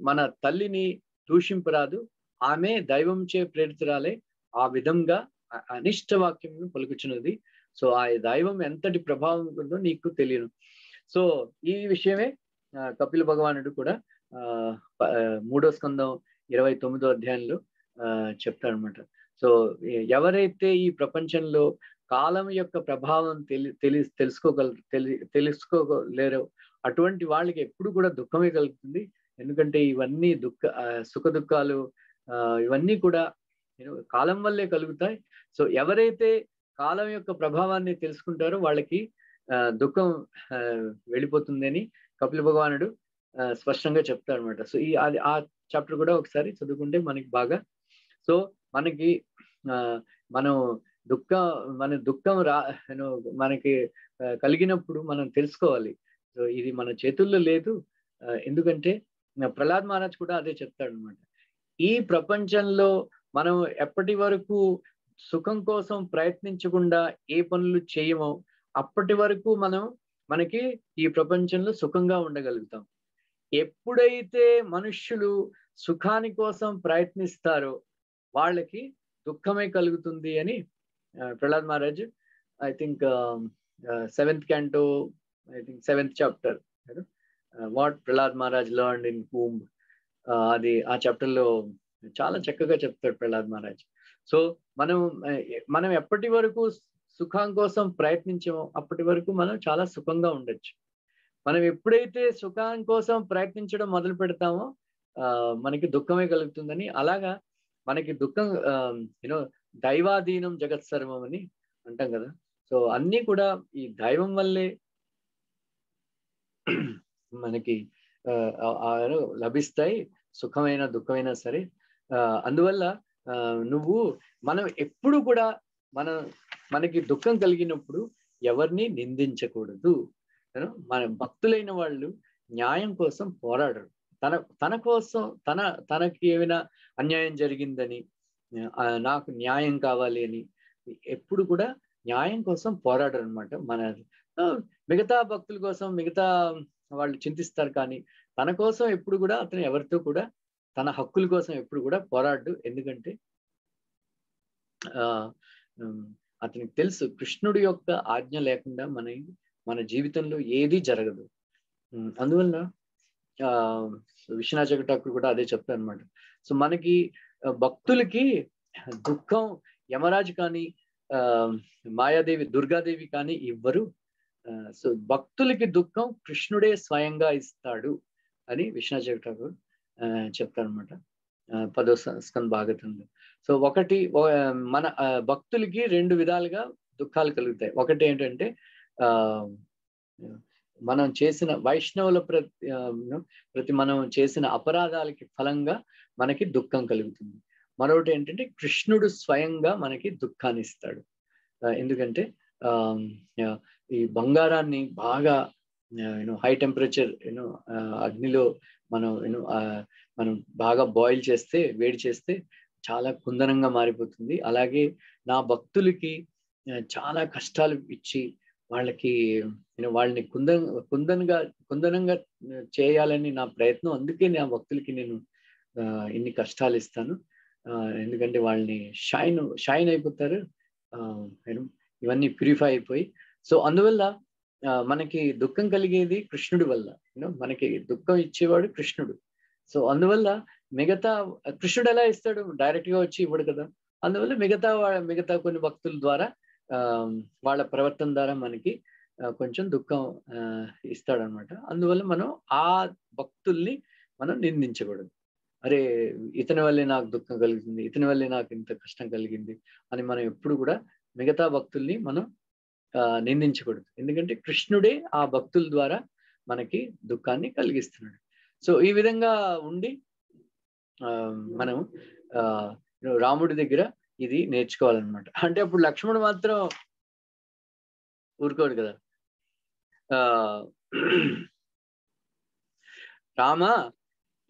మన తల్లిని దూషింపరాదు. ఆమె దైవంచే ప్రేరితురాలే ఆ విధంగా అనిష్ట వాక్యం పలుకుచున్నది. సో ఆ దైవం ఎంతటి ప్రభావం ఉందో నీకు తెలియను. సో ఈ విషయమే కపిల భగవానుడు కూడా 3వ స్కందం 29వ అధ్యాయంలో చెప్తాడనమాట. సో ఎవరైతే ఈ ప్రపంచంలో కాలం యొక్క ప్రభావం తెలుసుకోలేరో అటువంటి వాళ్ళకి ఎప్పుడు కూడా దుఃఖమే కలుగుతుంది. ఎందుకంటే ఇవన్నీ సుఖ దుఃఖాలు ఇవన్నీ కూడా కాలం వల్లే కలుగుతాయి. సో ఎవరైతే కాలం యొక్క ప్రభావాన్ని తెలుసుకుంటారో వాళ్ళకి దుఃఖం వెళ్ళిపోతుందని కపిల భగవానుడు స్పష్టంగా చెప్తారు అనమాట. సో ఆ చాప్టర్ కూడా ఒకసారి చదువుకుంటే మనకి బాగా. సో మనకి మన దుఃఖం మనకి కలిగినప్పుడు మనం తెలుసుకోవాలి. సో ఇది మన చేతుల్లో లేదు. ఎందుకంటే ప్రహ్లాద్ మహారాజ్ కూడా అదే చెప్తాడు అనమాట. ఈ ప్రపంచంలో మనం ఎప్పటి వరకు సుఖం కోసం ప్రయత్నించకుండా ఏ పనులు చేయమో అప్పటి వరకు మనకి ఈ ప్రపంచంలో సుఖంగా ఉండగలుగుతాం. ఎప్పుడైతే మనుష్యులు సుఖాని కోసం ప్రయత్నిస్తారో వాళ్ళకి దుఃఖమే కలుగుతుంది అని Prahlad Maharaj I think 7th canto, I think 7th chapter, what Prahlad Maharaj learned in Kumbh, అది ఆ చాప్టర్ లో చాలా చక్కగా చెప్తాడు ప్రహ్లాద్ మహారాజ్. సో మనం ఎప్పటి వరకు సుఖం కోసం ప్రయత్నించామో అప్పటి వరకు మనం చాలా సుఖంగా ఉండొచ్చు. మనం ఎప్పుడైతే సుఖం కోసం ప్రయత్నించడం మొదలు పెడతామో మనకి దుఃఖమే కలుగుతుందని. అలాగా మనకి దుఃఖం దైవాధీనం జగత్ సర్వం అని అంటాం కదా. సో అన్నీ కూడా ఈ దైవం వల్లే మనకి లభిస్తాయి, సుఖమైన దుఃఖమైనా సరే. అందువల్ల మనం ఎప్పుడు కూడా మనకి దుఃఖం కలిగినప్పుడు ఎవరిని నిందించకూడదు. మన భక్తులైన వాళ్ళు న్యాయం కోసం పోరాడరు. తన కోసం తనకి ఏమైనా అన్యాయం జరిగిందని, నాకు న్యాయం కావాలి అని ఎప్పుడు కూడా న్యాయం కోసం పోరాడరు అనమాట. మిగతా భక్తుల కోసం మిగతా వాళ్ళు చింతిస్తారు, కానీ తన కోసం ఎప్పుడు కూడా అతను ఎవరితో కూడా తన హక్కుల కోసం ఎప్పుడు కూడా పోరాడు. ఎందుకంటే అతనికి తెలుసు కృష్ణుడి యొక్క ఆజ్ఞ లేకుండా మన జీవితంలో ఏది జరగదు. అందువల్ల విశ్వనాథ ఠాకూర్ కూడా అదే చెప్తారు అనమాట. సో మనకి భక్తులకి దుఃఖం యమరాజు కానీ మాయాదేవి దుర్గాదేవి కానీ ఇవ్వరు. సో భక్తులకి దుఃఖం కృష్ణుడే స్వయంగా ఇస్తాడు అని విశ్వనాథ ఠాకూర్ చెప్తారనమాట 10వ స్కంద భాగవతంలో. సో ఒకటి మన భక్తులకి 2 విధాలుగా దుఃఖాలు కలుగుతాయి. ఒకటి ఏంటంటే మనం చేసిన వైష్ణవుల ప్రతి మనం చేసిన అపరాధాలకి ఫలంగా మనకి దుఃఖం కలుగుతుంది. మరొకటి ఏంటంటే కృష్ణుడు స్వయంగా మనకి దుఃఖాన్ని ఇస్తాడు. ఎందుకంటే ఈ బంగారాన్ని బాగా హై టెంపరేచర్ అగ్నిలో మనం బాగా బాయిల్ చేస్తే, వేడి చేస్తే చాలా కుందనంగా మారిపోతుంది. అలాగే నా భక్తులకి చాలా కష్టాలు ఇచ్చి వాళ్ళని కుందనంగా చేయాలని నా ప్రయత్నం. అందుకే నా భక్తులకి నేను ఇన్ని కష్టాలు ఇస్తాను. ఎందుకంటే వాళ్ళని షైన్ అయిపోతారు, ఇవన్నీ ప్యూరిఫై అయిపోయి. సో అందువల్ల మనకి దుఃఖం కలిగేది కృష్ణుడి వల్ల. మనకి దుఃఖం ఇచ్చేవాడు కృష్ణుడు. సో అందువల్ల కృష్ణుడు ఎలా ఇస్తాడు? డైరెక్ట్ గా వచ్చి ఇవ్వడు కదా. అందువల్ల మిగతా కొన్ని భక్తుల ద్వారా వాళ్ళ ప్రవర్తన ద్వారా మనకి కొంచెం దుఃఖం ఇస్తాడనమాట. అందువల్ల మనం ఆ భక్తుల్ని మనం నిందించకూడదు. అరే ఇతని వల్లే నాకు దుఃఖం కలుగుతుంది, ఇతని వల్లే నాకు ఇంత కష్టం కలిగింది అని మనం ఎప్పుడు కూడా మిగతా భక్తుల్ని మనం నిందించకూడదు. ఎందుకంటే కృష్ణుడే ఆ భక్తుల ద్వారా మనకి దుఃఖాన్ని కలిగిస్తున్నాడు. సో ఈ విధంగా ఉండి మనం రాముడి దగ్గర ఇది నేర్చుకోవాలన్నమాట. అంటే అప్పుడు లక్ష్మణుడు మాత్రం ఊరుకోడు కదా. రామ,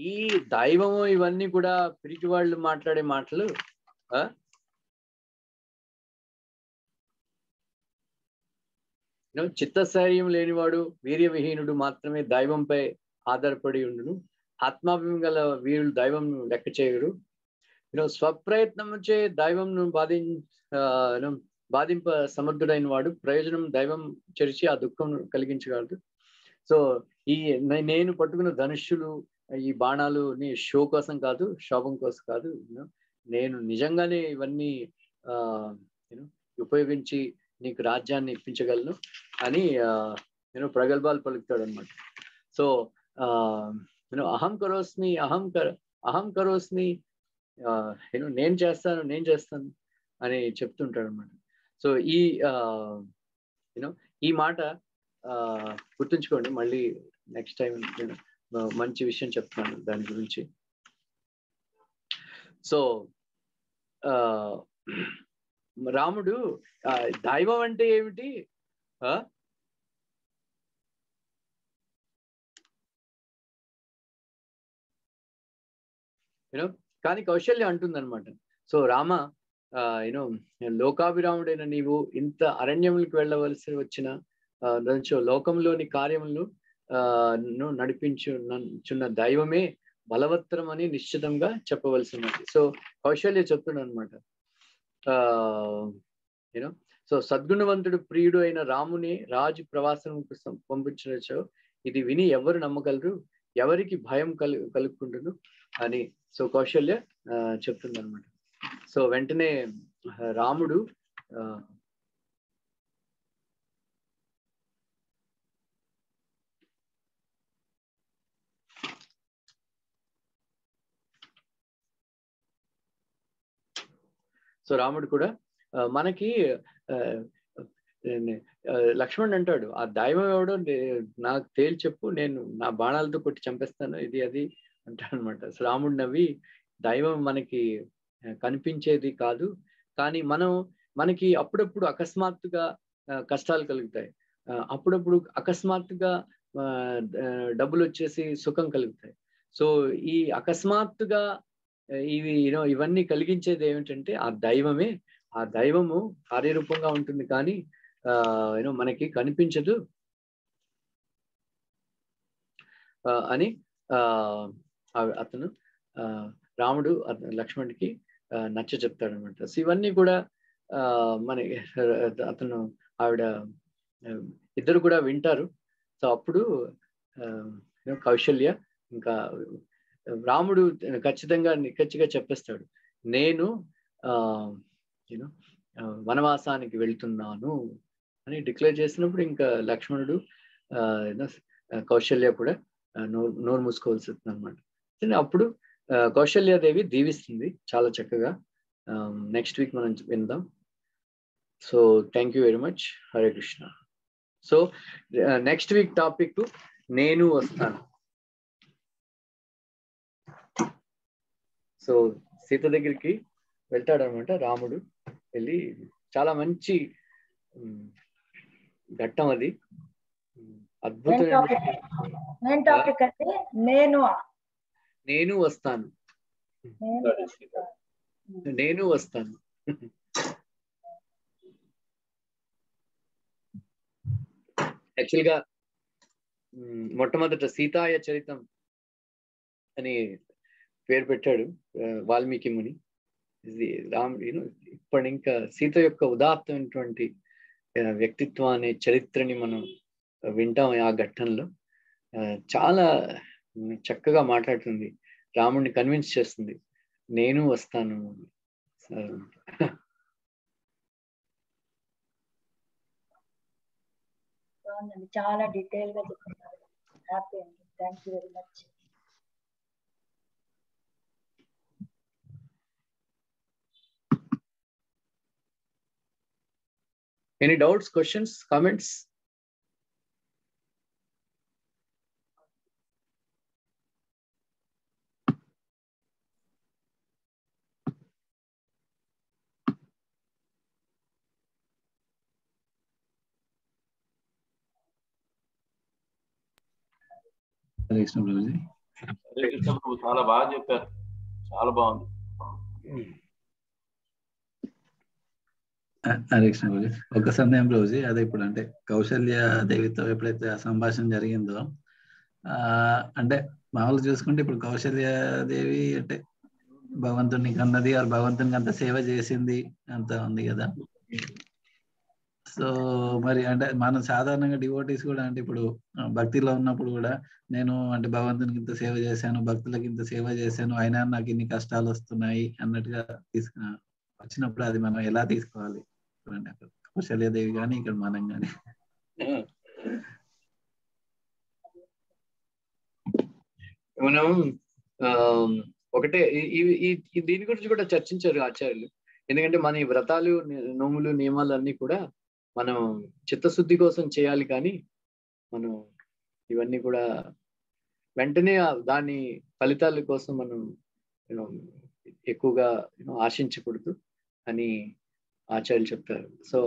ఈ దైవము ఇవన్నీ కూడా పిరికి వాళ్ళు మాట్లాడే మాటలు. చిత్తశైర్యం లేనివాడు వీర్యవిహీనుడు మాత్రమే దైవంపై ఆధారపడి ఉండును. ఆత్మాభిమం గల వీరులు దైవం లెక్క చేయరు. స్వప్రయత్నముచే దైవంను బాధింప సమర్థుడైన వాడు ప్రయోజనం దైవం చెరిచి ఆ దుఃఖం కలిగించగలడు. సో నేను పట్టుకున్న ధనుష్యులు, ఈ బాణాలు షో కోసం కాదు, శోభం కోసం కాదు. నేను నిజంగానే ఇవన్నీ ఉపయోగించి నీకు రాజ్యాన్ని ఇప్పించగలను అని ప్రగల్భాలు పలుకుతాడు అనమాట. సో అహం కరోస్మి నేను చేస్తాను అని చెప్తుంటాడు అనమాట. సో ఈ మాట గుర్తుంచుకోండి. మళ్ళీ నెక్స్ట్ టైం మంచి విషయం చెప్తాను దాని గురించి. సో రాముడు దైవం అంటే ఏమిటి? కానీ కౌశల్య అంటుందన్నమాట. సో రామ, లోకాభిరాముడైన నీవు ఇంత అరణ్యములకు వెళ్ళవలసి వచ్చిన లోకంలోని కార్యములను నడిపించున్న దైవమే బలవత్తరం అని నిశ్చితంగా చెప్పవలసి ఉన్నది. సో కౌశల్య చెప్తున్నాడు అనమాట. సో సద్గుణవంతుడు ప్రియుడు అయిన రాముని రాజు ప్రవాసం పంపించవచ్చు. ఇది విని ఎవరు నమ్మగలరు? ఎవరికి భయం కలుగుకుంటును అని సో కౌశల్య చెప్తుంది అనమాట. సో వెంటనే రాముడు కూడా మనకి లక్ష్మణ్ అంటాడు, ఆ దైవం ఎవడో నాకు తేల్చి చెప్పు, నేను నా బాణాలతో కొట్టి చంపేస్తాను, ఇది అది అంటాడు అనమాట. రాముడు నవ్వి, దైవం మనకి కనిపించేది కాదు, కానీ మనకి అప్పుడప్పుడు అకస్మాత్తుగా కష్టాలు కలుగుతాయి, అప్పుడప్పుడు అకస్మాత్తుగా డబ్బులు వచ్చేసి సుఖం కలుగుతాయి. సో ఈ అకస్మాత్తుగా ఇవన్నీ కలిగించేది ఏమిటంటే ఆ దైవమే. ఆ దైవము కార్యరూపంగా ఉంటుంది, కానీ మనకి కనిపించదు అని అతను రాముడు లక్ష్మణుడికి నచ్చ చెప్తాడు అనమాట. సో ఇవన్నీ కూడా మన అతను ఆవిడ ఇద్దరు కూడా వింటారు. సో అప్పుడు కౌశల్య ఇంకా రాముడు ఖచ్చితంగా నిక్కచ్చిగా చెప్పేస్తాడు, నేను వనవాసానికి వెళ్తున్నాను అని డిక్లేర్ చేసినప్పుడు ఇంకా లక్ష్మణుడు కౌశల్య కూడా నోరు మూసుకోవాల్సి వస్తుంది అనమాట. అప్పుడు కౌశల్యాదేవి దీవిస్తుంది చాలా చక్కగా. నెక్స్ట్ వీక్ మనం విందాం. So thank you very much. Hare Krishna. So next week topic నేను వస్తాను. సో సీత దగ్గరికి వెళ్తాడనమాట రాముడు. వెళ్ళి చాలా మంచి ఘట్టం అది, అద్భుతమైన నేను వస్తాను, నేను వస్తాను. యాక్చువల్గా మొట్టమొదట సీతాయ చరితం అని పేరు పెట్టాడు వాల్మీకి ముని. ఇది ఇప్పుడు ఇంకా సీత యొక్క ఉదాత్తమైనటువంటి వ్యక్తిత్వం అనే చరిత్రని మనం వింటాం. ఆ ఘట్టంలో చాలా చక్కగా మాట్లాడుతుంది, రాముడిని కన్విన్స్ చేస్తుంది, నేను వస్తాను. చాలా డీటెయిల్ గా చెప్తున్నారు. హ్యాపీ అండి. Thank you very much. Any doubts, questions, comments? చాలా బాగా చెప్పారు, చాలా బాగుంది. హరే కృష్ణ రోజు. ఒక సమయం రోజు అదే ఇప్పుడు అంటే కౌశల్య దేవితో ఎప్పుడైతే ఆ సంభాషణ జరిగిందో, అంటే మామూలు చూసుకుంటే ఇప్పుడు కౌశల్య దేవి అంటే భగవంతుని కన్నది, ఆ భగవంతునికి అంత సేవ చేసింది అంత ఉంది కదా. సో మరి అంటే మనం సాధారణంగా డివోటీస్ కూడా అంటే ఇప్పుడు భక్తిలో ఉన్నప్పుడు కూడా నేను అంటే భగవంతునికి ఇంత సేవ చేశాను, భక్తులకి ఇంత సేవ చేశాను, అయినా నాకు ఇన్ని కష్టాలు వస్తున్నాయి అన్నట్టుగా వచ్చినప్పుడు అది మనం ఎలా తీసుకోవాలి? కౌశల్యాదేవి కానీ ఇక్కడ మనం కానీ మనం ఒకటే దీని గురించి కూడా చర్చించారు ఆచార్యులు. ఎందుకంటే మన ఈ వ్రతాలు, నోములు, నియమాలు అన్ని కూడా మనం చిత్తశుద్ధి కోసం చేయాలి, కానీ మనం ఇవన్నీ కూడా వెంటనే దాని ఫలితాల కోసం మనం ఎక్కువగా ఆశించకూడదు అని ఆచార్యులు చెప్తారు. సో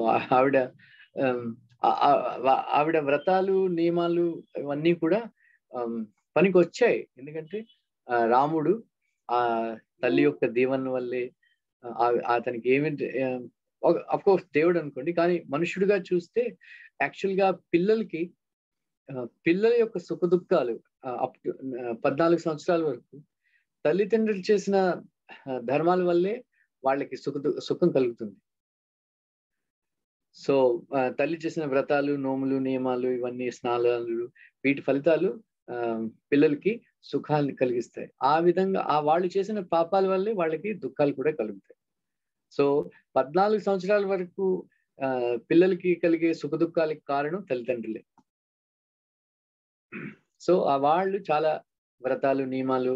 ఆవిడ వ్రతాలు, నియమాలు ఇవన్నీ కూడా పనికి వచ్చాయి. ఎందుకంటే రాముడు ఆ తల్లి యొక్క దీవెన వల్లే అతనికి ఏమిటి, అఫ్ కోర్స్ దేవుడు అనుకోండి, కానీ మనుషుడిగా చూస్తే యాక్చువల్గా పిల్లల యొక్క సుఖ దుఃఖాలు 14 సంవత్సరాల వరకు తల్లిదండ్రులు చేసిన ధర్మాల వల్లే వాళ్ళకి సుఖం కలుగుతుంది. సో తల్లి చేసిన వ్రతాలు, నోములు, నియమాలు, ఇవన్నీ స్నానాలు, వీటి ఫలితాలు పిల్లలకి సుఖాన్ని కలిగిస్తాయి. ఆ విధంగా వాళ్ళు చేసిన పాపాల వల్లే వాళ్ళకి దుఃఖాలు కూడా కలుగుతాయి. సో 14 సంవత్సరాల వరకు పిల్లలకి కలిగే సుఖ దుఃఖాలకి కారణం తల్లిదండ్రులే. సో వాళ్ళు చాలా వ్రతాలు, నియమాలు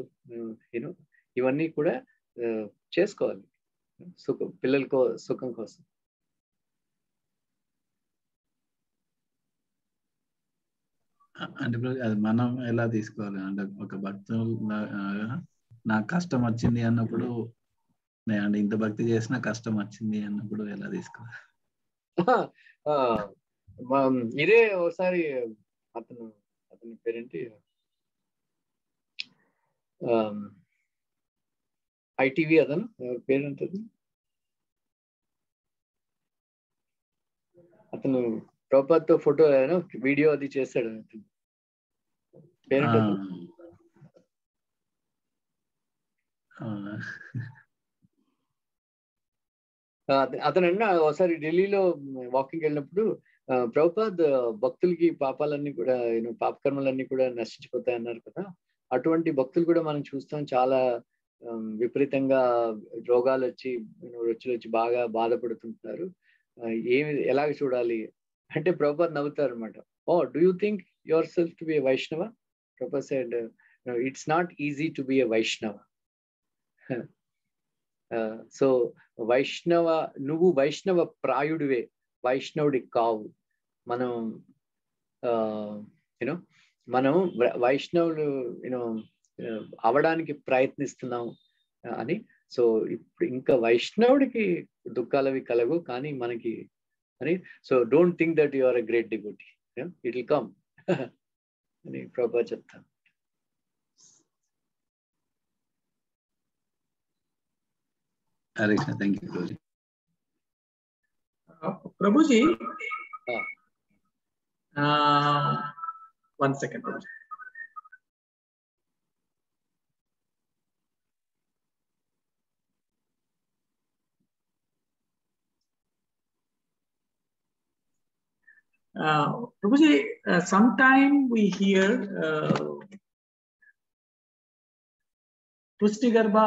ఇవన్నీ కూడా చేసుకోవాలి పిల్లలకో సుఖం కోసం. అంటే ఇప్పుడు అది మనం ఎలా తీసుకోవాలి అంటే ఒక భక్తులు నాకు కష్టం వచ్చింది అన్నప్పుడు అంటే ఇంత భక్తి చేసినా కష్టం వచ్చింది అన్నప్పుడు ఎలా తీసుకోవాలి? ఇదే ఒకసారి అతని పేరేంటి, ఐటీవీ అతను పేరేంటది, అతను ప్రభుపాద్తో ఫోటో వీడియో అది చేశాడు, పేరేంటది, అతను ఒకసారి ఢిల్లీలో వాకింగ్ వెళ్ళినప్పుడు ప్రభుపాద్ భక్తులకి పాపాలన్నీ కూడా పాపకర్మలన్నీ కూడా నశించిపోతాయి అన్నారు కదా, అటువంటి భక్తులు కూడా మనం చూస్తాం చాలా విపరీతంగా రోగాలు వచ్చి రుచులు వచ్చి బాగా బాధపడుతుంటారు, ఎలాగ చూడాలి అంటే ప్రభుపాద్ నవ్వుతారు అనమాట. Oh do you think yourself to be a Vaishnava? Prabhupad said it's not easy to be a Vaishnava. So వైష్ణవ, నువ్వు వైష్ణవ ప్రాయుడివే, వైష్ణవుడి కావు. మనం మనం వైష్ణవులు అవడానికి ప్రయత్నిస్తున్నాం అని. సో ఇప్పుడు ఇంకా వైష్ణవుడికి దుఃఖాలవి కలగు కానీ మనకి అని. So don't think that you are a great devotee, it will come అని ప్రభుపాద్ చెప్తాను. Hare Krishna, thank you Prabhuji. Prabhuji, 1 second Prabhuji. Prabhuji, sometime we hear Pustigarbha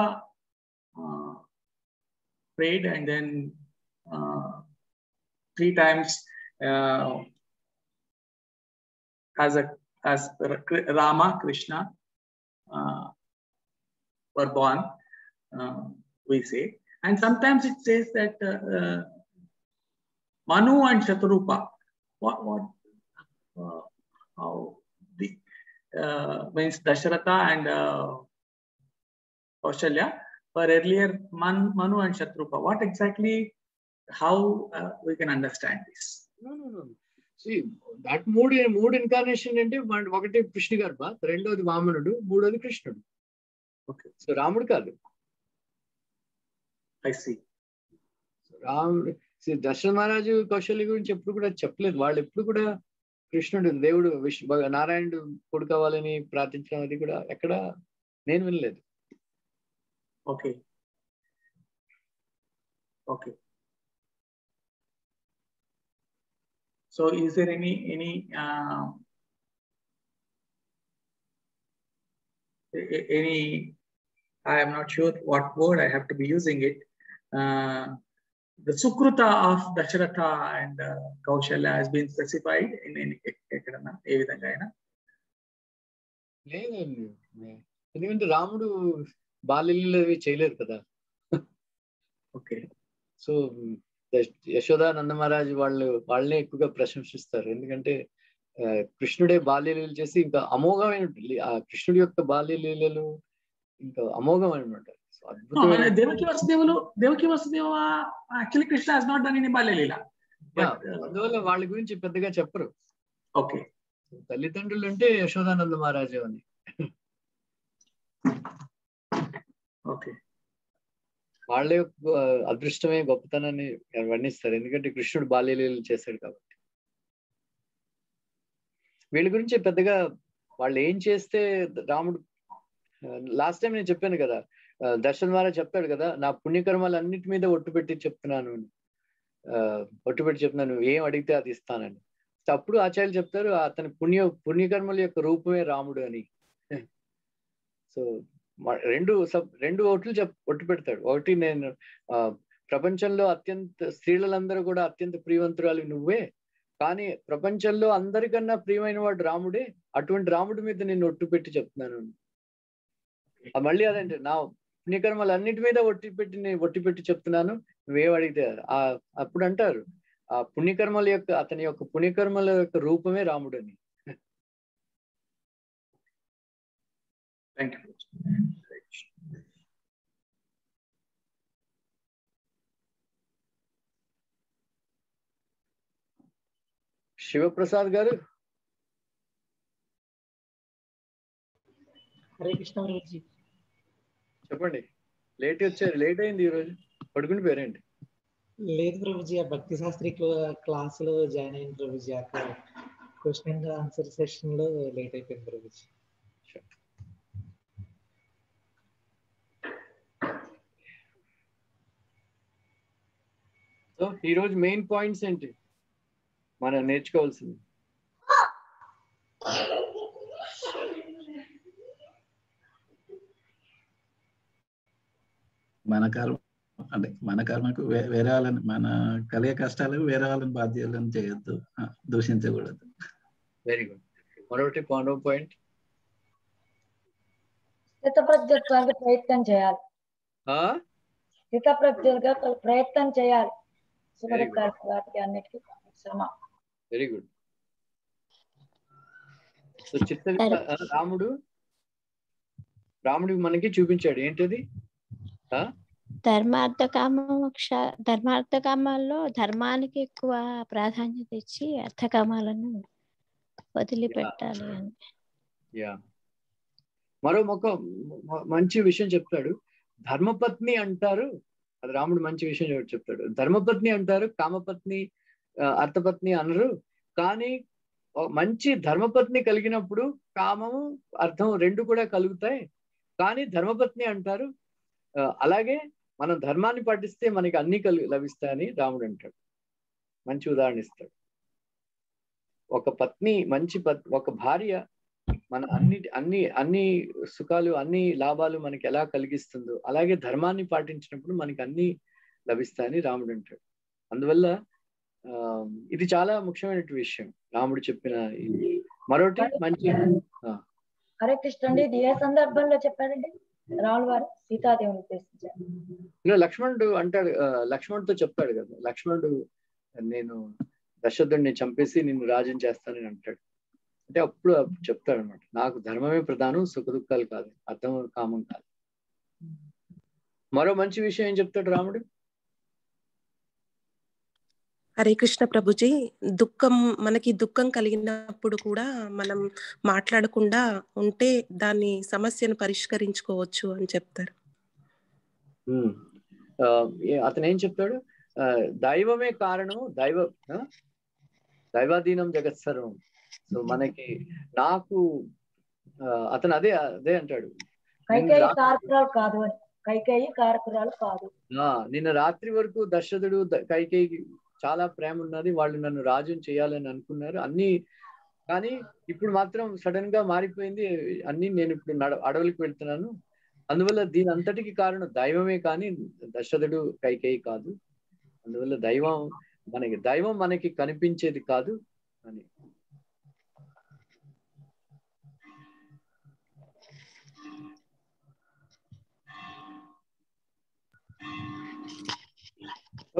prayed and then 3 times as Rama, Krishna were born, we say, and sometimes it says that Manu and Shatarupa. How the means Dasharatha and Kaushalya were earlier Manu and Shatrupa. What exactly, how we can understand this? No. See, that mood incarnation అంటే ఒకటి కృష్ణగర్భ, రెండోది వామనుడు, మూడోది కృష్ణుడు. Okay. సో రాముడు కాదు. I see. రాముడు దశరథ మహారాజు కౌశల్య గురించి ఎప్పుడు కూడా చెప్పలేదు. వాళ్ళు ఎప్పుడు కూడా కృష్ణుడు, దేవుడు, నారాయణుడు కొడుకు కావాలని ప్రార్థించడం అది కూడా ఎక్కడ నేను వినలేదు. Okay. So is there any I am not sure what word I have to be using it, the Sukruta of Dasharatha and Kaushalya has been specified in ekadana ఏ విధంగా అయినా? లేదండి, ఎందుకంటే రాముడు బాల్యలీలలు అవి చేయలేదు కదా. ఓకే. సో యశోద నందమహారాజు వాళ్ళనే ఎక్కువగా ప్రశంసిస్తారు, ఎందుకంటే కృష్ణుడే బాల్యలీలలు చేసి ఇంకా అమోఘమైన కృష్ణుడి యొక్క బాల్యలీలలు ఇంకా అమోఘం అనమాట. Devaki Vasudeva actually Krishna has not done any బాల్యలీల. అందువల్ల వాళ్ళ గురించి పెద్దగా చెప్పరు. ఓకే. తల్లిదండ్రులు అంటే యశోదానంద మహారాజు అని. ఓకే. వాళ్ళే అదృష్టమే గొప్పతనాన్ని వర్ణిస్తారు, ఎందుకంటే కృష్ణుడు బాల్యలీలలు చేశాడు కాబట్టి. వీళ్ళ గురించి పెద్దగా వాళ్ళు ఏం చేస్తే రాముడు, లాస్ట్ టైం నేను చెప్పాను కదా, దర్శన్ ద్వారా చెప్తాడు కదా, నా పుణ్యకర్మలు అన్నిటి మీద ఒట్టు పెట్టి చెప్తున్నాను, ఏం అడిగితే అది ఇస్తానని. అప్పుడు ఆచార్యులు చెప్తారు అతని పుణ్యకర్మల యొక్క రూపమే రాముడు అని. సో రెండు ఒట్టు పెడతాడు. ఒకటి, నేను ప్రపంచంలో స్త్రీలందరూ కూడా అత్యంత ప్రియవంతురాలు నువ్వే, కానీ ప్రపంచంలో అందరికన్నా ప్రియమైన వాడు రాముడే, అటువంటి రాముడి మీద నేను ఒట్టు పెట్టి చెప్తున్నాను. మళ్ళీ అదంటే నా పుణ్యకర్మలు అన్నిటి మీద ఒట్టి పెట్టి చెప్తున్నాను, నువ్వేం అడిగితే. అప్పుడు అంటారు ఆ పుణ్యకర్మల యొక్క అతని యొక్క పుణ్యకర్మల యొక్క రూపమే రాముడు అని. Thank you. శివప్రసాద్ గారు. హరే కృష్ణ ప్రభుజీ. చెప్పండి. లేట్ వచ్చారు, లేట్ అయింది ఈరోజు. పడుకుని పేరేంటి? లేదు ప్రభుజీ, ఆ భక్తి శాస్త్రి క్లాసులో జాయిన్ అయింది ప్రభుజీ. అక్కడ క్వశ్చన్ అండ్ ఆన్సర్ సెషన్ లో లేట్ అయిపోయింది ప్రభుజీ. సో ఈరోజు మెయిన్ పాయింట్స్ ఏంటి మనం నేర్చుకోవాల్సింది? మన కర్మ అంటే మన కర్మకు వేరే వాళ్ళని, మన కలిగే కష్టాలకు వేరే వాళ్ళని బాధ్యులను చేయొద్దు, దూషించకూడదు. Very good. మరొకటి పాయింట్, స్థితప్రజ్ఞత్వానికి ప్రయత్నం చేయాలి. స్థితప్రజ్ఞులుగా ప్రయత్నం చేయాలి. వాటికి అన్నిటికీ శ్రమ. Very good. సో రాముడు మనకి చూపించాడు ఏంటది? ధర్మార్థ కామాల్లో ధర్మానికి ఎక్కువ ప్రాధాన్యత ఇచ్చి అర్థకామాలను వదిలిపెట్టాలి అని. మరో మంచి విషయం చెప్తాడు. ధర్మపత్ని అంటారు, అది రాముడు మంచి విషయం చెప్తాడు. ధర్మపత్ని అంటారు, కామపత్ని అర్థపత్ని అనరు. కానీ మంచి ధర్మపత్ని కలిగినప్పుడు కామము అర్థం రెండు కూడా కలుగుతాయి. కానీ ధర్మపత్ని అంటారు. అలాగే మనం ధర్మాన్ని పాటిస్తే మనకి అన్ని లభిస్తాయని రాముడు అంటాడు. మంచి ఉదాహరణ ఇస్తాడు. ఒక పత్ని, ఒక భార్య మన అన్ని సుఖాలు, అన్ని లాభాలు మనకి ఎలా కలిగిస్తుందో అలాగే ధర్మాన్ని పాటించినప్పుడు మనకి అన్ని లభిస్తాయని రాముడు అంటాడు. అందువల్ల ఇది చాలా ముఖ్యమైన విషయం రాముడు చెప్పిన. మరొకటి మంచి హరే కృష్ణ అండి. ఇది ఏ సందర్భంలో చెప్పారండి? రాముల వారు సీతాదేవిని ఉద్దేశించారు. లక్ష్మణుడు అంటాడు, లక్ష్మణుడితో చెప్తాడు కదా, లక్ష్మణుడు నేను దశరథుడిని చంపేసి నిన్ను రాజ్యం చేస్తానని అంటాడు. అంటే అప్పుడు చెప్తాడు అనమాట, నాకు ధర్మమే ప్రధానం, సుఖ దుఃఖాలు కాదు, అర్థం కామం కాదు. మరో మంచి విషయం ఏం చెప్తాడు రాముడు? హరే కృష్ణ ప్రభుజీ, మనకి దుఃఖం కలిగినప్పుడు కూడా మనం మాట్లాడకుండా ఉంటే దాన్ని సమస్యను పరిష్కరించుకోవచ్చు అని చెప్తారు. అతను ఏం చెప్తాడు? దైవమే కారణం, దైవాధీనం జగత్ సర్వం. సో మనకి అతను అదే అంటాడు, నిన్న రాత్రి వరకు దశరథుడు కైకేయికి చాలా ప్రేమ ఉన్నది, వాళ్ళు నన్ను రాజుని చేయాలని అనుకున్నారు అన్ని, కానీ ఇప్పుడు మాత్రం సడన్ గా మారిపోయింది అన్ని, నేను ఇప్పుడు అడవులకు వెళ్తున్నాను. అందువల్ల దీని అంతటికి కారణం దైవమే కానీ దశరథుడు కైకేయి కాదు. అందువల్ల దైవం మనకి కనిపించేది కాదు అని.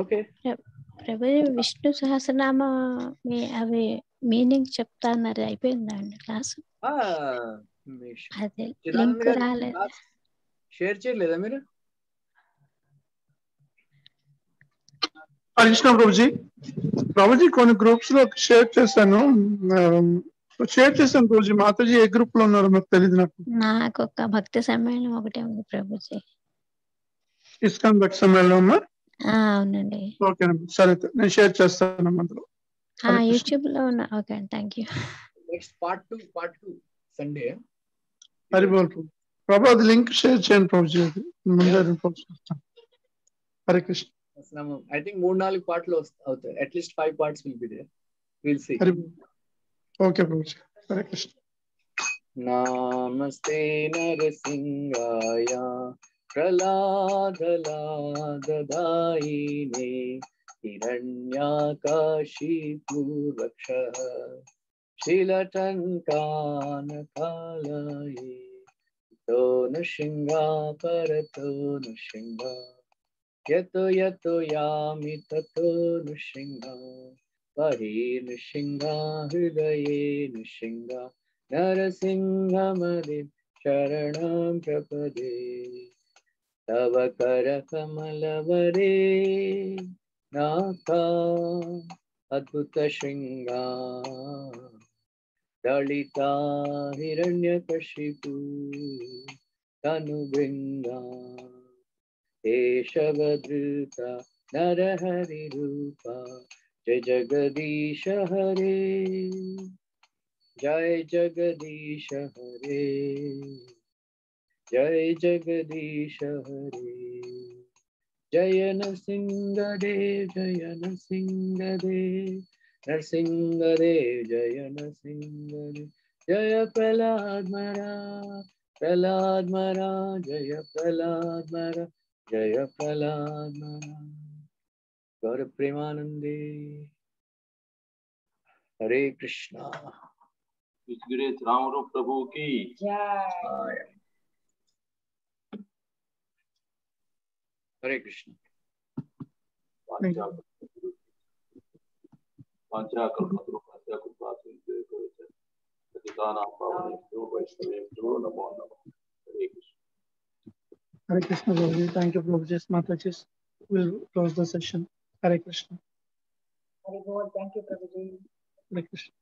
ఓకే ప్రభు, విష్ణు సహస్రనామ అవి మీనింగ్ చెప్తా అన్నారు, అయిపోయిందా అండి క్లాసు? అదే లింక్ రాలేదు. షేర్ చేయలేదా మీరు? కృష్ణ ప్రభుజీ కొన్ని గ్రూప్స్ లో షేర్ చేశాను ప్రభుజీ. మాతాజీ ఏ గ్రూప్ లో ఉన్నారో నాకు తెలియదు. నాకు ఒక భక్తి సమ్మేళనం ఒకటే ఉంది ప్రభుజీ. ఇస్కాన్ భక్తి సమ్మేళనం ఉన్నా? అవునండి. ఓకే సరే, నేను షేర్ చేస్తాను అందులో. యూట్యూబ్ లో ఉన్నా. Okay, thank you. Next part 2 Sunday. హరిబోల్ ప్రభు, అది లింక్ షేర్ చేయండి ప్రభుజీ. అది ముందే హరే కృష్ణ. I think 3-4 పార్ట్లు అవుతాయి. At least 5 parts will be there. We'll see. Okay Prabhuji. Hare Krishna. నమస్తే నరసింహాయ ప్రహ్లాదలాదదాయినే హిరణ్యాకాశీపూర్వక్షః శిలటంకానకాలయే తో నృసింగా పరతో నృసింగా యతో యతో యామి తతో నృసింగా పరే నృసింగా హృదయే నృసింగా నరసింహమది शरणं प्रपदे तव करकमलवरे नाथा अद्भुत शृंगा दलिता हिरण्यकशिपु तनुभृंगा केशवधृता नरहरि रूपा जय जगदीश हरे जय जगदीश हरे जय जगदीश हरे जय नरसिंहदेव जय नरसिंहदेव नरसिंहदेव जय नरसिंहदेव जय प्रहलाद महाराज जय प्रहलाद महाराज जय प्रहलाद महाराज गौर प्रेमानंदे हरे कृष्णा रामरूप प्रभु की जय हरे Krishna Hare Krishna, Prabhuji. Thank you, Prabhuji. Mataji. We'll close the session. Hare Krishna. Hare Bol. Thank you, Prabhuji. Hare Krishna.